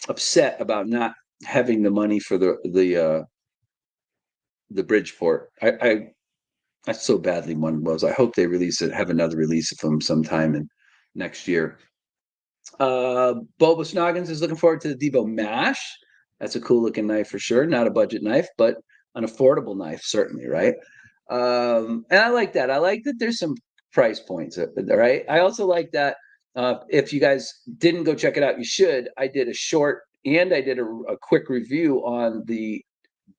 upset about not having the money for the Bridgeport. I so badly want those. I hope they have another release of them sometime in next year. Bulbous Noggins is looking forward to the Devo Mash. That's a cool looking knife for sure. Not a budget knife, but an affordable knife, certainly, right? And I like that. I like that there's some price points, right? I also like that if you guys didn't go check it out, you should. I did a short and I did a quick review on the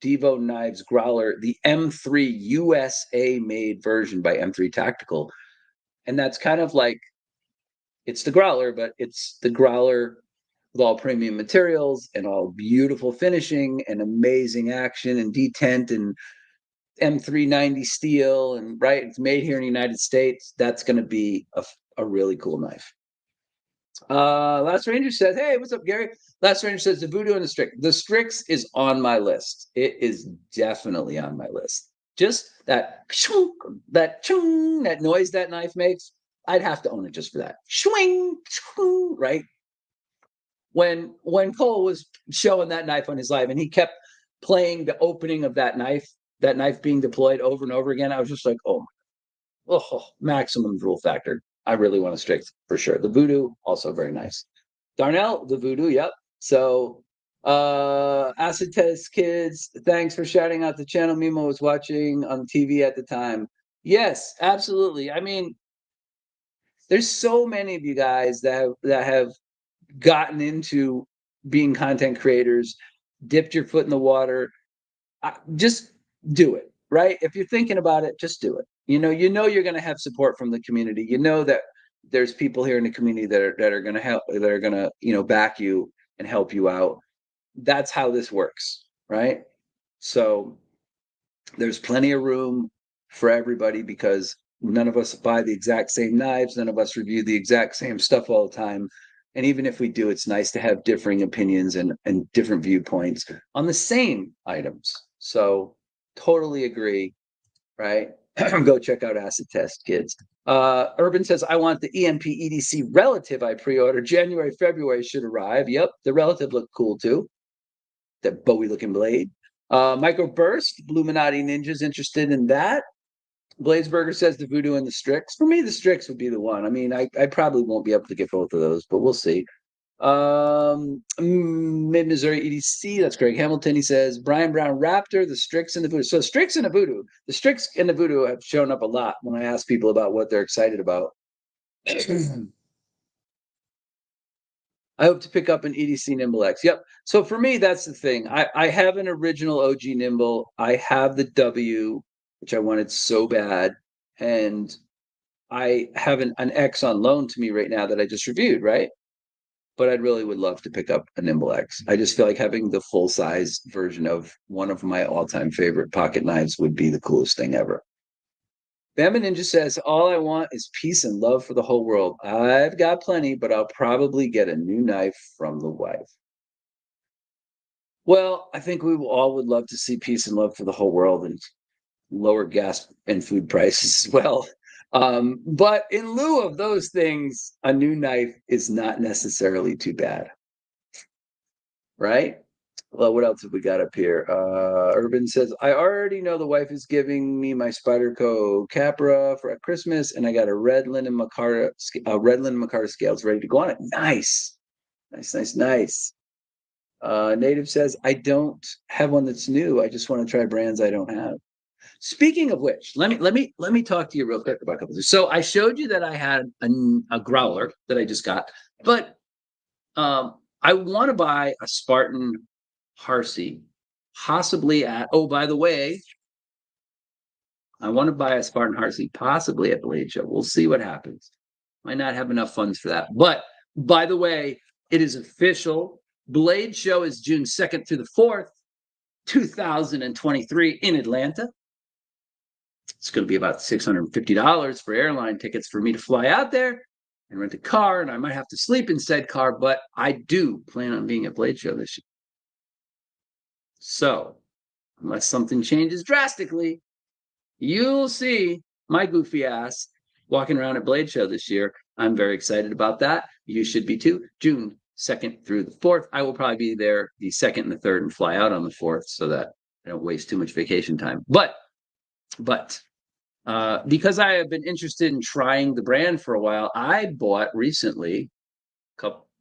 Devo Knives Growler, the M3 USA made version by M3 Tactical. And that's kind of like, it's the Growler, but it's the Growler with all premium materials and all beautiful finishing and amazing action and detent and M390 steel, and right, it's made here in the United States. That's going to be a really cool knife. Last Ranger says, hey, what's up, Gary? Last Ranger says the Voodoo and the Strix. The Strix is on my list. It is definitely on my list. Just that noise that knife makes, I'd have to own it just for that. Swing, right? When Cole was showing that knife on his live and he kept playing the opening of that knife being deployed over and over again, I was just like, oh, maximum drool factor. I really want a Strix for sure. The Voodoo, also very nice. Darnell, the Voodoo, yep. So Acid Test Kids, thanks for shouting out the channel Mimo was watching on TV at the time. Yes, absolutely. I mean, there's so many of you guys that have gotten into being content creators, dipped your foot in the water. Just do it, right? If you're thinking about it, just do it. You know you're going to have support from the community. You know that there's people here in the community that are going to help, that are going to back you and help you out. That's how this works, right? So there's plenty of room for everybody because none of us buy the exact same knives. None of us review the exact same stuff all the time. And even if we do, it's nice to have differing opinions and different viewpoints on the same items. So totally agree, right? Go check out Acid Test, kids. Urban says, I want the EMP EDC Relative I pre-ordered. January, February should arrive. Yep, the Relative looked cool too. That Bowie looking blade. Micro Burst, Illuminati Ninjas interested in that. Bladesburger says the Voodoo and the Strix. For me, the Strix would be the one. I mean, I probably won't be able to get both of those, but we'll see. Mid Missouri EDC, that's Greg Hamilton. He says Brian Brown Raptor, the Strix and the Voodoo. So Strix and the Voodoo. The Strix and the Voodoo have shown up a lot when I ask people about what they're excited about. I hope to pick up an EDC Nimble X. Yep. So for me, that's the thing. I have an original OG Nimble. I have the W, which I wanted so bad. And I have an X on loan to me right now that I just reviewed, right? But I really would love to pick up a Nimble X. I just feel like having the full size version of one of my all-time favorite pocket knives would be the coolest thing ever. Bama Ninja says, all I want is peace and love for the whole world. I've got plenty, but I'll probably get a new knife from the wife. Well, I think we all would love to see peace and love for the whole world and lower gas and food prices as well. But in lieu of those things, a new knife is not necessarily too bad. Right? Well, what else have we got up here? Urban says, I already know the wife is giving me my Spyderco Capra for Christmas, and I got a red linen micarta scales ready to go on it. Nice. Nice. Native says, I don't have one that's new. I just want to try brands I don't have. Speaking of which, let me talk to you real quick about a couple of things. So I showed you that I had a growler that I just got, but I want to buy a Spartan Harsey, possibly at. Oh, by the way, I want to buy a Spartan Harsey, possibly at Blade Show. We'll see what happens. Might not have enough funds for that, but by the way, it is official. Blade Show is June 2nd through the 4th, 2023 in Atlanta. It's going to be about $650 for airline tickets for me to fly out there and rent a car, and I might have to sleep in said car, but I do plan on being at Blade Show this year. So, unless something changes drastically, you'll see my goofy ass walking around at Blade Show this year. I'm very excited about that. You should be too. June 2nd through the 4th. I will probably be there the 2nd and the 3rd and fly out on the 4th so that I don't waste too much vacation time. But because I have been interested in trying the brand for a while, I bought recently,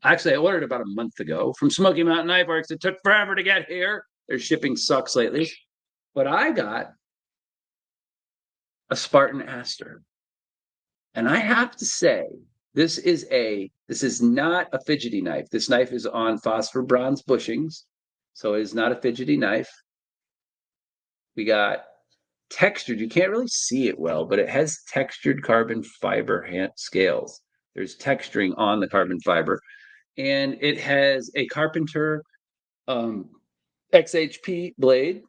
actually I ordered about a month ago from Smoky Mountain Knife Works. It took forever to get here. Their shipping sucks lately. But I got a Spartan Aster. And I have to say, this is not a fidgety knife. This knife is on phosphor bronze bushings, so it is not a fidgety knife. We got textured, you can't really see it well, but it has textured carbon fiber hand scales. There's texturing on the carbon fiber, and it has a Carpenter XHP blade.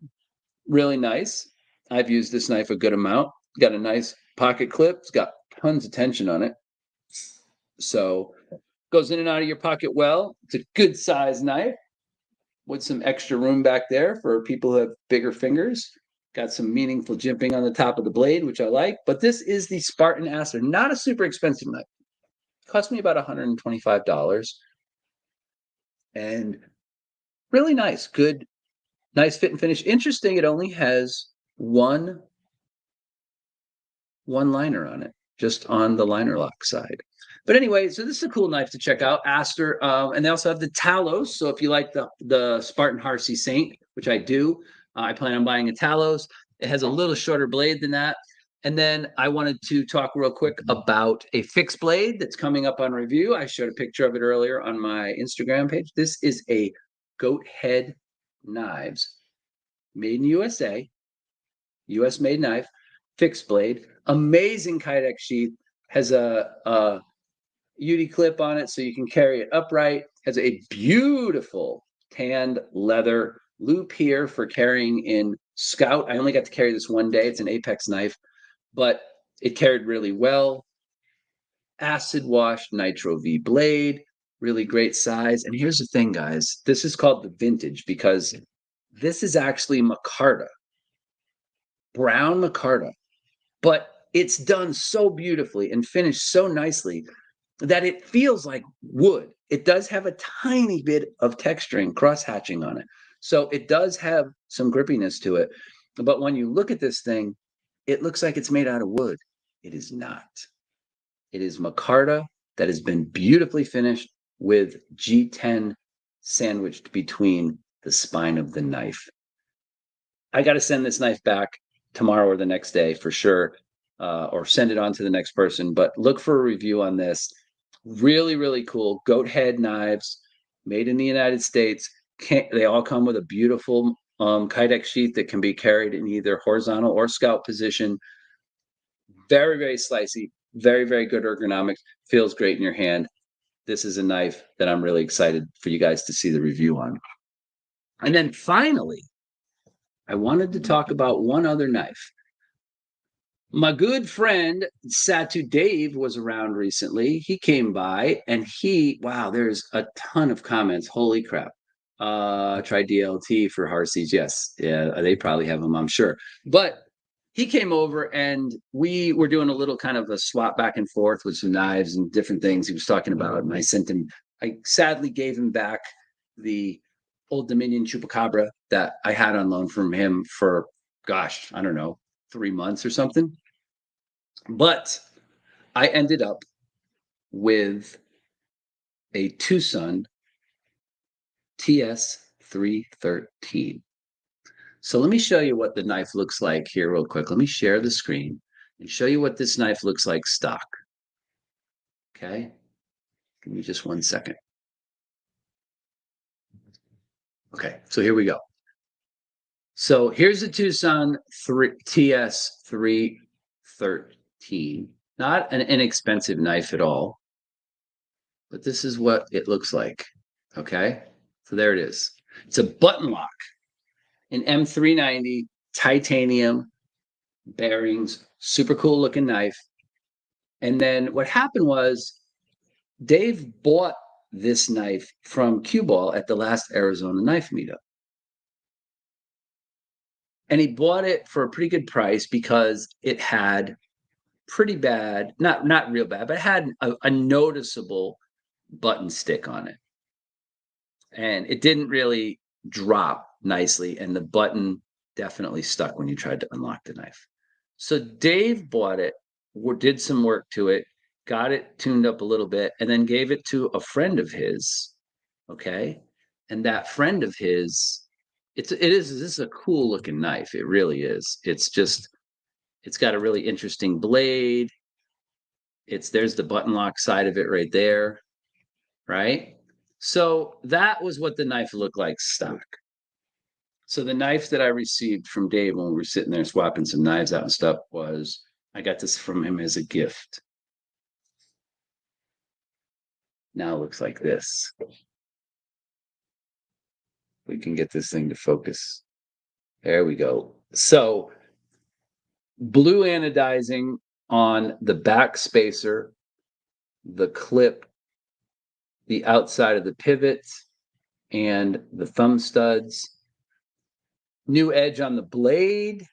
Really nice. I've used this knife a good amount. Got a nice pocket clip. It's got tons of tension on it, so goes in and out of your pocket well. It's a good size knife with some extra room back there for people who have bigger fingers. Got some meaningful jimping on the top of the blade, which I like. But this is the Spartan Aster, not a super expensive knife. It cost me about $125. And really nice, good, nice fit and finish. Interesting, it only has one liner on it, just on the liner lock side. But anyway, so this is a cool knife to check out, Aster. And they also have the Talos. So if you like the Spartan Harsey Saint, which I do, I plan on buying a Talos. It has a little shorter blade than that. And then I wanted to talk real quick about a fixed blade that's coming up on review. I showed a picture of it earlier on my Instagram page. This is a Goat Head Knives, made in USA, US made knife, fixed blade, amazing Kydex sheath, has a UD clip on it so you can carry it upright, has a beautiful tanned leather loop here for carrying in Scout. I only got to carry this one day. It's an Apex knife, but It carried really well. Acid wash Nitro V blade, really great size. And here's the thing, guys. This is called the vintage because this is actually micarta, brown micarta, but it's done so beautifully and finished so nicely that it feels like wood. It does have a tiny bit of texturing, cross hatching on it. So it does have some grippiness to it. But when you look at this thing, it looks like it's made out of wood. It is not. It is micarta that has been beautifully finished with G10 sandwiched between the spine of the knife. I got to send this knife back tomorrow or the next day for sure, or send it on to the next person. But look for a review on this. Really, really cool goat head knives made in the United States. They all come with a beautiful Kydex sheath that can be carried in either horizontal or scout position. Very, very slicey, very, very good ergonomics. Feels great in your hand. This is a knife that I'm really excited for you guys to see the review on. And then finally, I wanted to talk about one other knife. My good friend Satu Dave was around recently. He came by and wow, there's a ton of comments. Holy crap. Try DLT for Harseys. Yes. Yeah, they probably have them, I'm sure. But he came over and we were doing a little kind of a swap back and forth with some knives and different things he was talking about. And I sadly gave him back the old Minion Chupacabra that I had on loan from him for, gosh, I don't know, 3 months or something. But I ended up with a Tucson TS313. So let me show you what the knife looks like here real quick. Let me share the screen and show you what this knife looks like stock. Okay, give me just 1 second. Okay, so here we go. So here's the Tucson TS313. Not an inexpensive knife at all, but this is what it looks like. Okay, so there it is. It's a button lock, an M390 titanium bearings, super cool looking knife. And then what happened was Dave bought this knife from Cue Ball at the last Arizona knife meetup. And he bought it for a pretty good price because it had pretty bad, not real bad, but it had a noticeable button stick on it. And it didn't really drop nicely, and the button definitely stuck when you tried to unlock the knife. So Dave bought it, did some work to it, got it tuned up a little bit, and then gave it to a friend of his. Okay. And that friend of his, this is a cool looking knife. It really is. It's got a really interesting blade. There's the button lock side of it right there. Right. So that was what the knife looked like stock. So the knife that I received from Dave when we were sitting there swapping some knives out and stuff I got this from him as a gift. Now it looks like this. We can get this thing to focus. There we go. So blue anodizing on the back spacer, the clip, the outside of the pivot, and the thumb studs. New edge on the blade.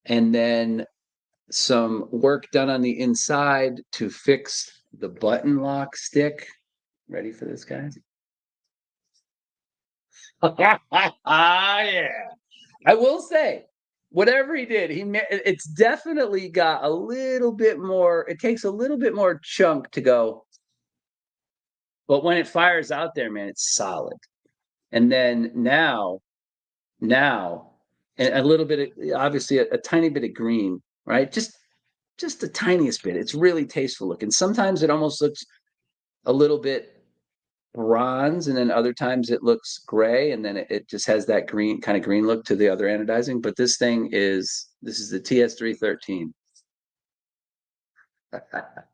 And then some work done on the inside to fix the button lock stick. Ready for this, guys? Yeah. I will say, whatever he did, it's definitely got a little bit more. It takes a little bit more chunk to go, but when it fires out there, man, it's solid. And then now, and a little bit of, obviously, a tiny bit of green, right? Just the tiniest bit. It's really tasteful looking. Sometimes it almost looks a little bit bronze, and then other times it looks gray, and then it just has that green look to the other anodizing. But this is the TS313.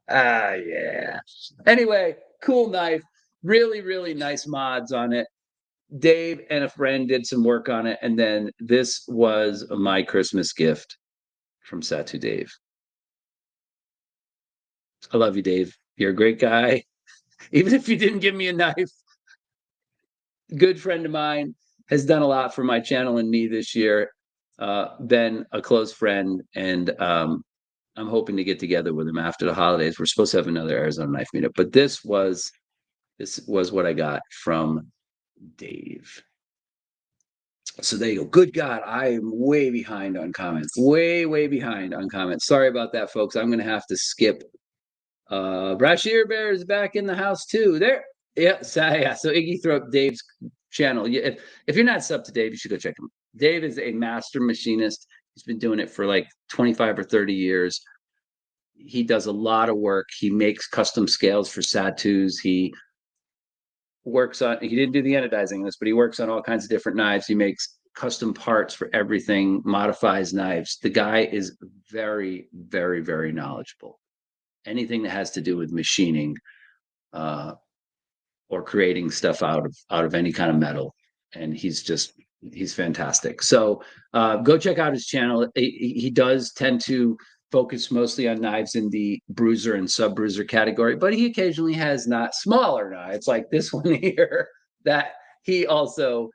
Yeah. Anyway, cool knife. Really, really nice mods on it. Dave and a friend did some work on it, and then this was my Christmas gift from Satu Dave. I love you, Dave. You're a great guy. Even if you didn't give me a knife, good friend of mine, has done a lot for my channel and me this year. Been a close friend, and I'm hoping to get together with him after the holidays. We're supposed to have another Arizona knife meetup, but this was what I got from Dave. So there you go. Good God, I am way behind on comments. Way behind on comments. Sorry about that, folks. I'm gonna have to skip. Brashear Bear is back in the house too. There, yeah. So Iggy threw up Dave's channel. If you're not sub to Dave, you should go check him. Dave is a master machinist. He's been doing it for like 25 or 30 years. He does a lot of work. He makes custom scales for Satus. He didn't do the anodizing in this, but he works on all kinds of different knives. He makes custom parts for everything, modifies knives. The guy is very knowledgeable. Anything that has to do with machining or creating stuff out of any kind of metal, and he's fantastic. So go check out his channel. He does tend to focus mostly on knives in the bruiser and sub bruiser category, but he occasionally has not smaller knives like this one here that he also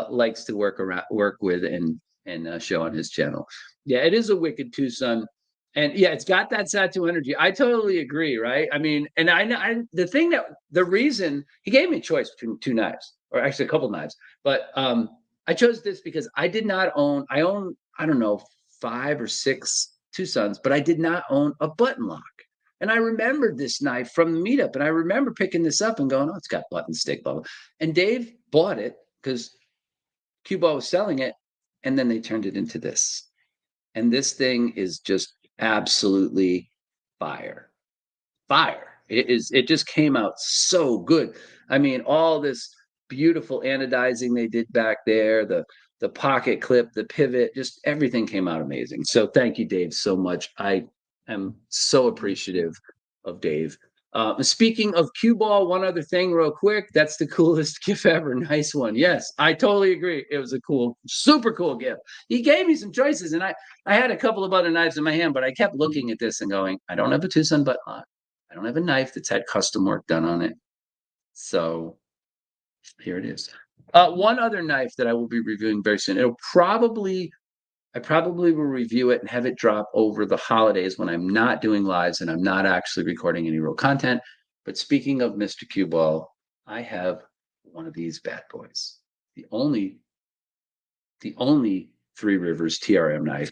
likes to work with and show on his channel. Yeah, it is a wicked Tucson. And yeah, it's got that Satu energy. I totally agree, right? I mean, and the reason he gave me a choice between two knives, or actually a couple knives, but I chose this because I own, I don't know, 5 or 6 Tucsons, but I did not own a button lock. And I remembered this knife from the meetup, and I remember picking this up and going, oh, it's got button stick, blah, blah. And Dave bought it because Cue Ball was selling it, and then they turned it into this. And this thing is just absolutely fire. It just came out so good. I mean, all this beautiful anodizing they did back there, the pocket clip, the pivot, just everything came out amazing. So thank you, Dave, so much. I am so appreciative of Dave. Speaking of cue ball, one other thing real quick. That's the coolest gift ever. Nice one. Yes, I totally agree. It was a cool, super cool gift. He gave me some choices, and I had a couple of other knives in my hand, but I kept looking at this and going, I don't have a Tucson button lock. I don't have a knife that's had custom work done on it. So here it is. One other knife that I will be reviewing very soon. I probably will review it and have it drop over the holidays when I'm not doing lives and I'm not actually recording any real content. But speaking of Mr. Cue Ball, I have one of these bad boys. The only Three Rivers TRM knife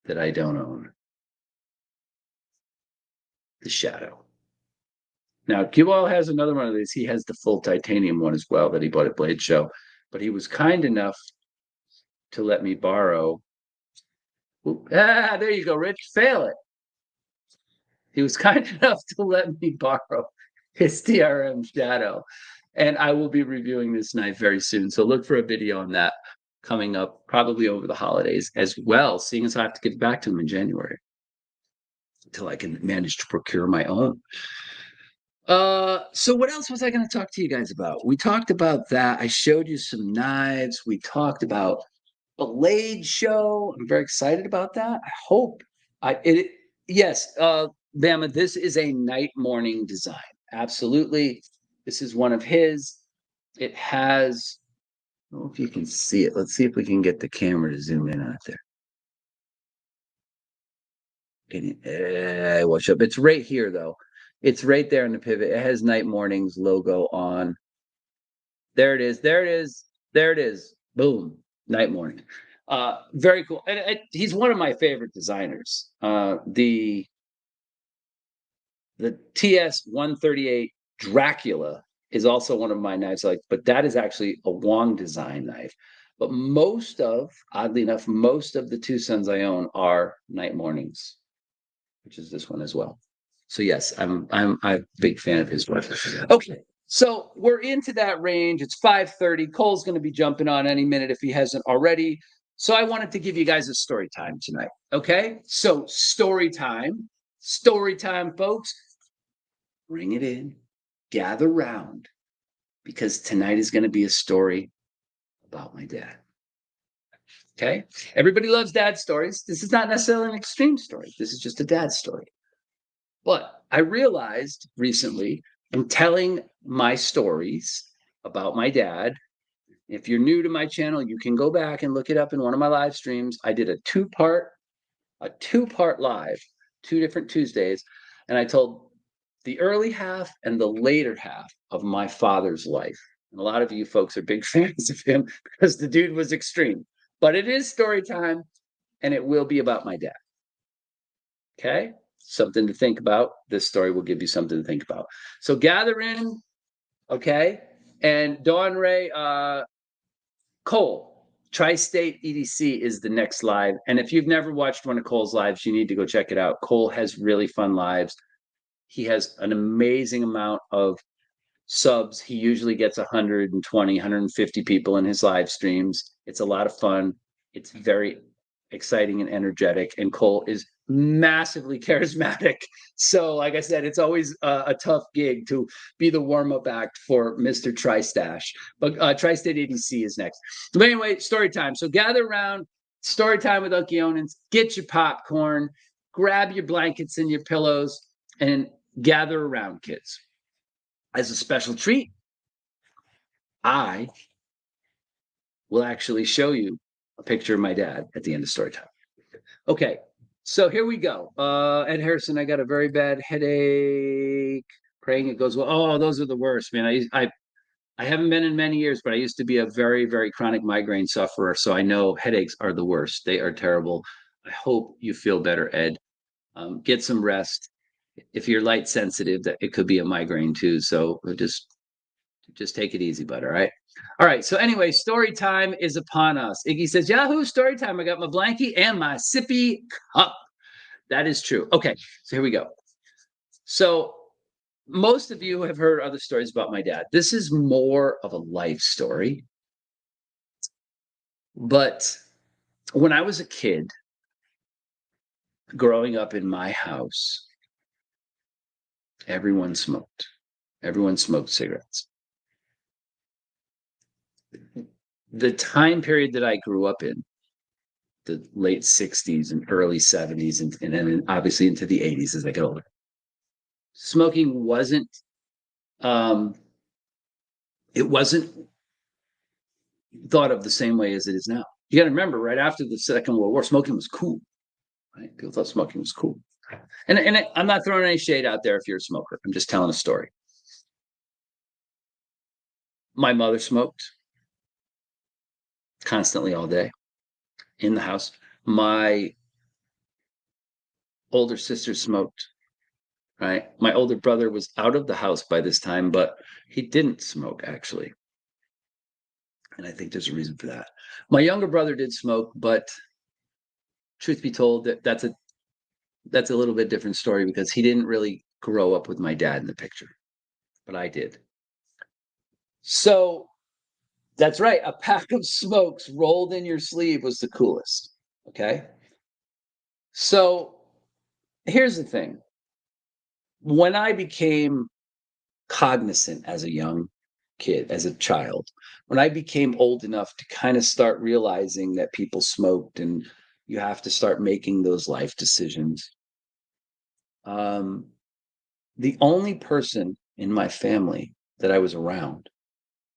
that I don't own. The Shadow. Now, Cue Ball has another one of these. He has the full titanium one as well that he bought at Blade Show. But he was kind enough to let me borrow. There you go, Rich. Fail it. He was kind enough to let me borrow his TRM Shadow. And I will be reviewing this knife very soon. So look for a video on that coming up probably over the holidays as well, seeing as I have to get back to him in January until I can manage to procure my own. So what else was I going to talk to you guys about? We talked about that. I showed you some knives. We talked about Blade Show. I'm very excited about that. I hope yes, Bama, this is a night morning design. Absolutely. This is one of his. It has, I don't know if you can see it. Let's see if we can get the camera to zoom in on it there. Watch up. It's right here though. It's right there in the pivot. It has Night Mornings logo on. There it is. There it is. There it is. Boom. Night Morning. Very cool. And he's one of my favorite designers. The TS-138 Dracula is also one of my knives, but that is actually a Wong design knife. But oddly enough, most of the Tucsons I own are Night Mornings, which is this one as well. So yes, I'm a big fan of his work. Okay, so we're into that range. It's 5:30. Cole's going to be jumping on any minute if he hasn't already. So I wanted to give you guys a story time tonight. Okay, so story time, folks. Bring it in, gather round, because tonight is going to be a story about my dad. Okay. Everybody loves dad stories. This is not necessarily an extreme story. This is just a dad story. But I realized recently in telling my stories about my dad, if you're new to my channel, you can go back and look it up in one of my live streams. I did a two-part live, 2 different Tuesdays, and I told the early half and the later half of my father's life. And a lot of you folks are big fans of him because the dude was extreme. But it is story time, and it will be about my dad. Okay? Something to think about. This story will give you something to think about. So gather in, okay? And Dawn Ray, Cole, Tri-State EDC is the next live. And if you've never watched one of Cole's lives, you need to go check it out. Cole has really fun lives. He has an amazing amount of subs. He usually gets 120, 150 people in his live streams. It's a lot of fun. It's very exciting and energetic. And Cole is massively charismatic. So, like I said, it's always a tough gig to be the warm-up act for Mr. Tri-Stash. But Tri-State ADC is next. But anyway, story time. So gather around, story time with Uncle Eionans. Get your popcorn, grab your blankets and your pillows, and gather around, kids. As a special treat, I will actually show you a picture of my dad at the end of story time. Okay, so here we go. Ed Harrison, I got a very bad headache. Praying it goes well. Oh, those are the worst, man. I haven't been in many years, but I used to be a very, very chronic migraine sufferer, so I know headaches are the worst. They are terrible. I hope you feel better, Ed. Get some rest. If you're light sensitive, that it could be a migraine too. So just take it easy, bud. All right. All right. So anyway, story time is upon us. Iggy says, Yahoo, story time. I got my blankie and my sippy cup. That is true. Okay. So here we go. So most of you have heard other stories about my dad. This is more of a life story. But when I was a kid, growing up in my house, everyone smoked. Everyone smoked cigarettes. The time period that I grew up in, the late 60s and early 70s, and then obviously into the 80s as I get older, smoking wasn't, it wasn't thought of the same way as it is now. You got to remember, right after the Second World War, smoking was cool. Right? People thought smoking was cool. And I'm not throwing any shade out there if you're a smoker. I'm just telling a story. My mother smoked constantly all day in the house. My older sister smoked, right? My older brother was out of the house by this time, but he didn't smoke actually. And I think there's a reason for that. My younger brother did smoke, but truth be told, that's a little bit different story because he didn't really grow up with my dad in the picture, but I did. So that's right. A pack of smokes rolled in your sleeve was the coolest. Okay. So here's the thing. When I became cognizant as a young kid, as a child, when I became old enough to kind of start realizing that people smoked and you have to start making those life decisions, the only person in my family that I was around,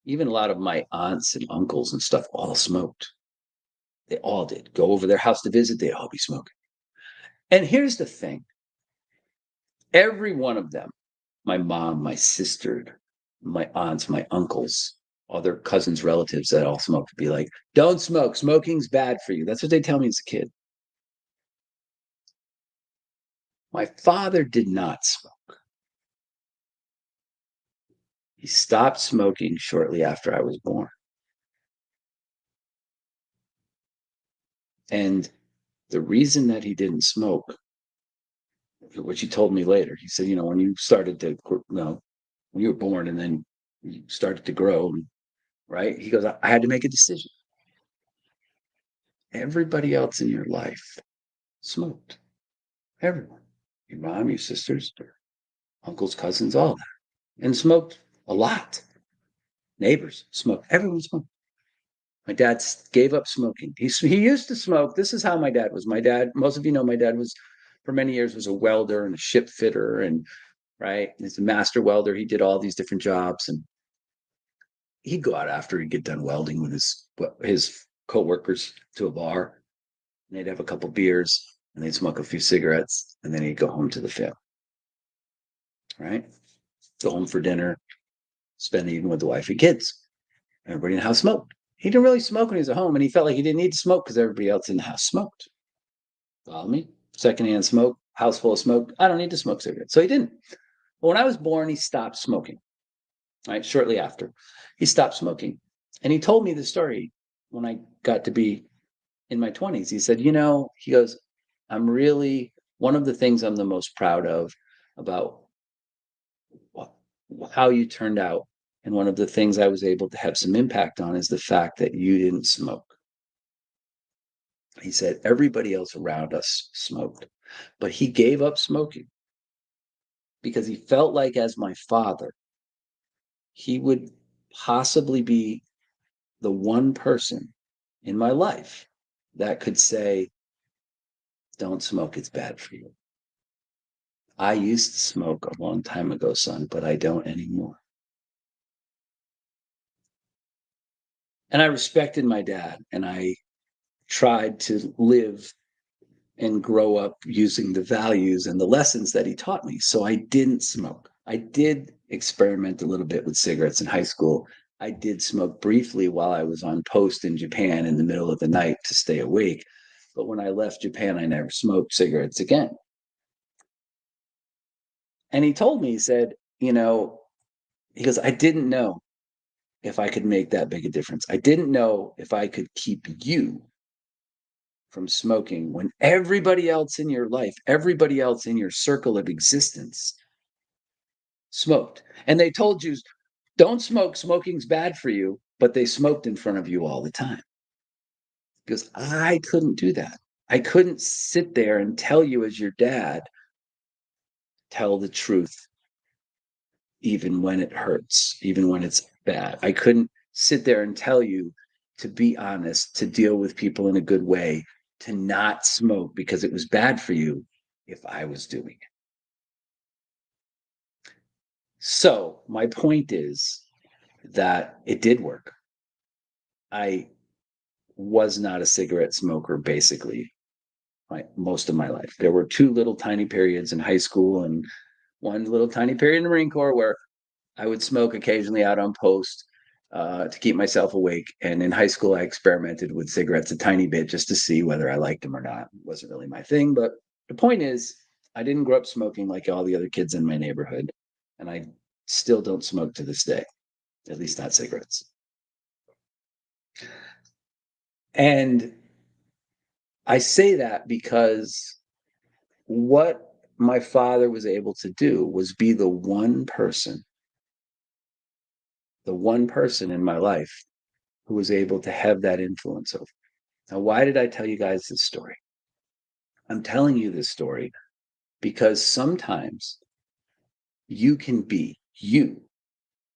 even a lot of my aunts and uncles and stuff, all smoked. They all did. Go over their house to visit, they'd all be smoking. And here's the thing. Every one of them, my mom, my sister, my aunts, my uncles, other cousins, relatives that all smoked would be like, don't smoke. Smoking's bad for you. That's what they tell me as a kid. My father did not smoke. He stopped smoking shortly after I was born. And the reason that he didn't smoke, which he told me later, he said, when you started to, when you were born and then you started to grow, right? He goes, I had to make a decision. Everybody else in your life smoked. Everyone. Your mom, your sisters, uncles, cousins, all that. And smoked a lot. Neighbors smoked. Everyone smoked. My dad gave up smoking. He used to smoke. This is how my dad was. My dad, most of you know, my dad was for many years was a welder and a ship fitter, and right, he's a master welder. He did all these different jobs, and he'd go out after he'd get done welding with his coworkers to a bar, and they'd have a couple beers, and they'd smoke a few cigarettes, and then he'd go home to the family. Right, go home for dinner, spend the evening with the wife and kids. Everybody in the house smoked. He didn't really smoke when he was at home, and he felt like he didn't need to smoke because everybody else in the house smoked. Follow me? Secondhand smoke, house full of smoke. I don't need to smoke cigarettes. So he didn't. But when I was born, he stopped smoking. Right, shortly after, he stopped smoking, and he told me the story when I got to be in my 20s. He said, he goes, I'm really one of the things I'm the most proud of about how you turned out. And one of the things I was able to have some impact on is the fact that you didn't smoke. He said everybody else around us smoked, but he gave up smoking because he felt like, as my father, he would possibly be the one person in my life that could say, don't smoke, it's bad for you. I used to smoke a long time ago, son, but I don't anymore. And I respected my dad, and I tried to live and grow up using the values and the lessons that he taught me. So I didn't smoke. I did experiment a little bit with cigarettes in high school. I did smoke briefly while I was on post in Japan in the middle of the night to stay awake. But when I left Japan, I never smoked cigarettes again. And he told me, he said, he goes, I didn't know if I could make that big a difference. I didn't know if I could keep you from smoking when everybody else in your life, everybody else in your circle of existence smoked. And they told you, don't smoke, smoking's bad for you, but they smoked in front of you all the time. Because I couldn't do that. I couldn't sit there and tell you, as your dad, tell the truth, even when it hurts, even when it's bad. I couldn't sit there and tell you to be honest, to deal with people in a good way, to not smoke because it was bad for you if I was doing it. So my point is that it did work. I was not a cigarette smoker, basically, most of my life. There were two little tiny periods in high school and one little tiny period in the Marine Corps where I would smoke occasionally out on post to keep myself awake. And in high school, I experimented with cigarettes a tiny bit just to see whether I liked them or not. It wasn't really my thing. But the point is, I didn't grow up smoking like all the other kids in my neighborhood. And I still don't smoke to this day, at least not cigarettes. And I say that because what my father was able to do was be the one person in my life who was able to have that influence over. Now, why did I tell you guys this story? I'm telling you this story because sometimes you can be you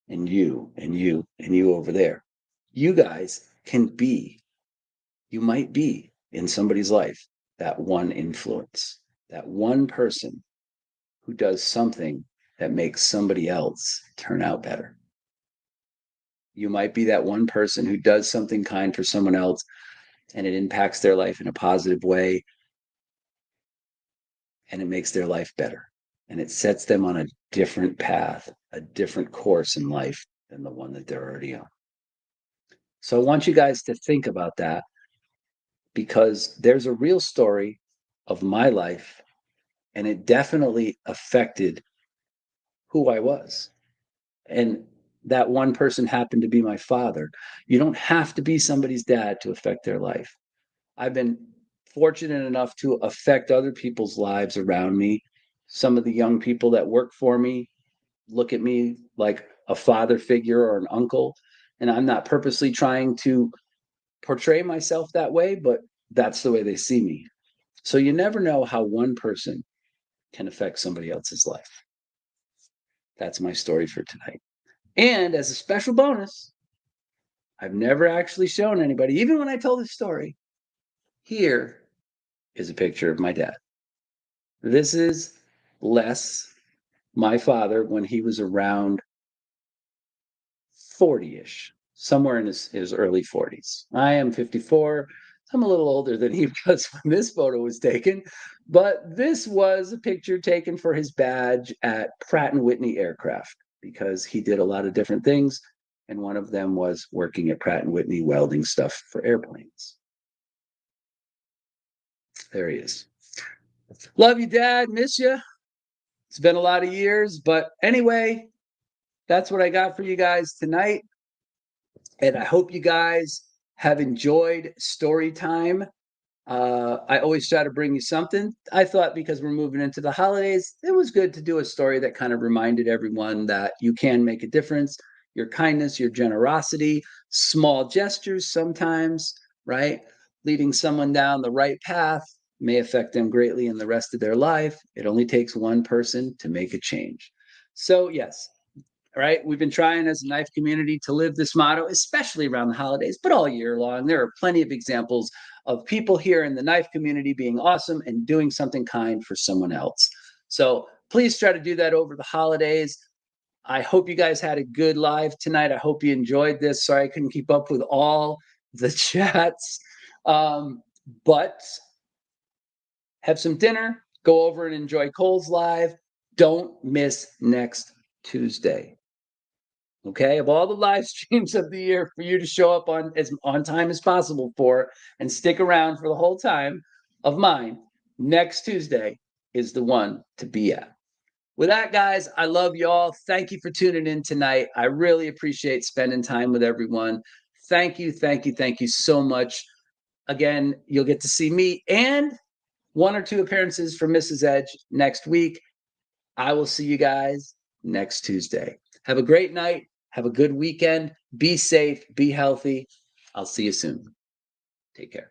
and you and you and you over there. You guys can be, you might be in somebody's life that one influence, that one person who does something that makes somebody else turn out better. You might be that one person who does something kind for someone else and it impacts their life in a positive way and it makes their life better. And it sets them on a different path, a different course in life than the one that they're already on. So I want you guys to think about that because there's a real story of my life and it definitely affected who I was. And that one person happened to be my father. You don't have to be somebody's dad to affect their life. I've been fortunate enough to affect other people's lives around me. Some of the young people that work for me look at me like a father figure or an uncle. And I'm not purposely trying to portray myself that way, but that's the way they see me. So you never know how one person can affect somebody else's life. That's my story for tonight. And as a special bonus, I've never actually shown anybody, even when I told this story. Here is a picture of my dad. This is Les, my father, when he was around 40-ish, somewhere in his early 40s. I am 54. I'm a little older than he was when this photo was taken, but this was a picture taken for his badge at Pratt & Whitney Aircraft because he did a lot of different things, and one of them was working at Pratt & Whitney welding stuff for airplanes. There he is. Love you, Dad. Miss you. It's been a lot of years, but anyway, that's what I got for you guys tonight. And I hope you guys have enjoyed story time. I always try to bring you something. I thought because we're moving into the holidays, it was good to do a story that kind of reminded everyone that you can make a difference. Your kindness, your generosity, small gestures sometimes, right? Leading someone down the right path may affect them greatly in the rest of their life. It only takes one person to make a change. So, yes, all right. We've been trying as a knife community to live this motto, especially around the holidays, but all year long. There are plenty of examples of people here in the knife community being awesome and doing something kind for someone else. So please try to do that over the holidays. I hope you guys had a good live tonight. I hope you enjoyed this. Sorry I couldn't keep up with all the chats. But have some dinner, go over and enjoy Cole's live. Don't miss next Tuesday. Okay, of all the live streams of the year for you to show up on as on time as possible for and stick around for the whole time of mine, next Tuesday is the one to be at. With that, guys, I love y'all. Thank you for tuning in tonight. I really appreciate spending time with everyone. Thank you, thank you, thank you so much. Again, you'll get to see me and one or two appearances from Mrs. Edge next week. I will see you guys next Tuesday. Have a great night. Have a good weekend. Be safe. Be healthy. I'll see you soon. Take care.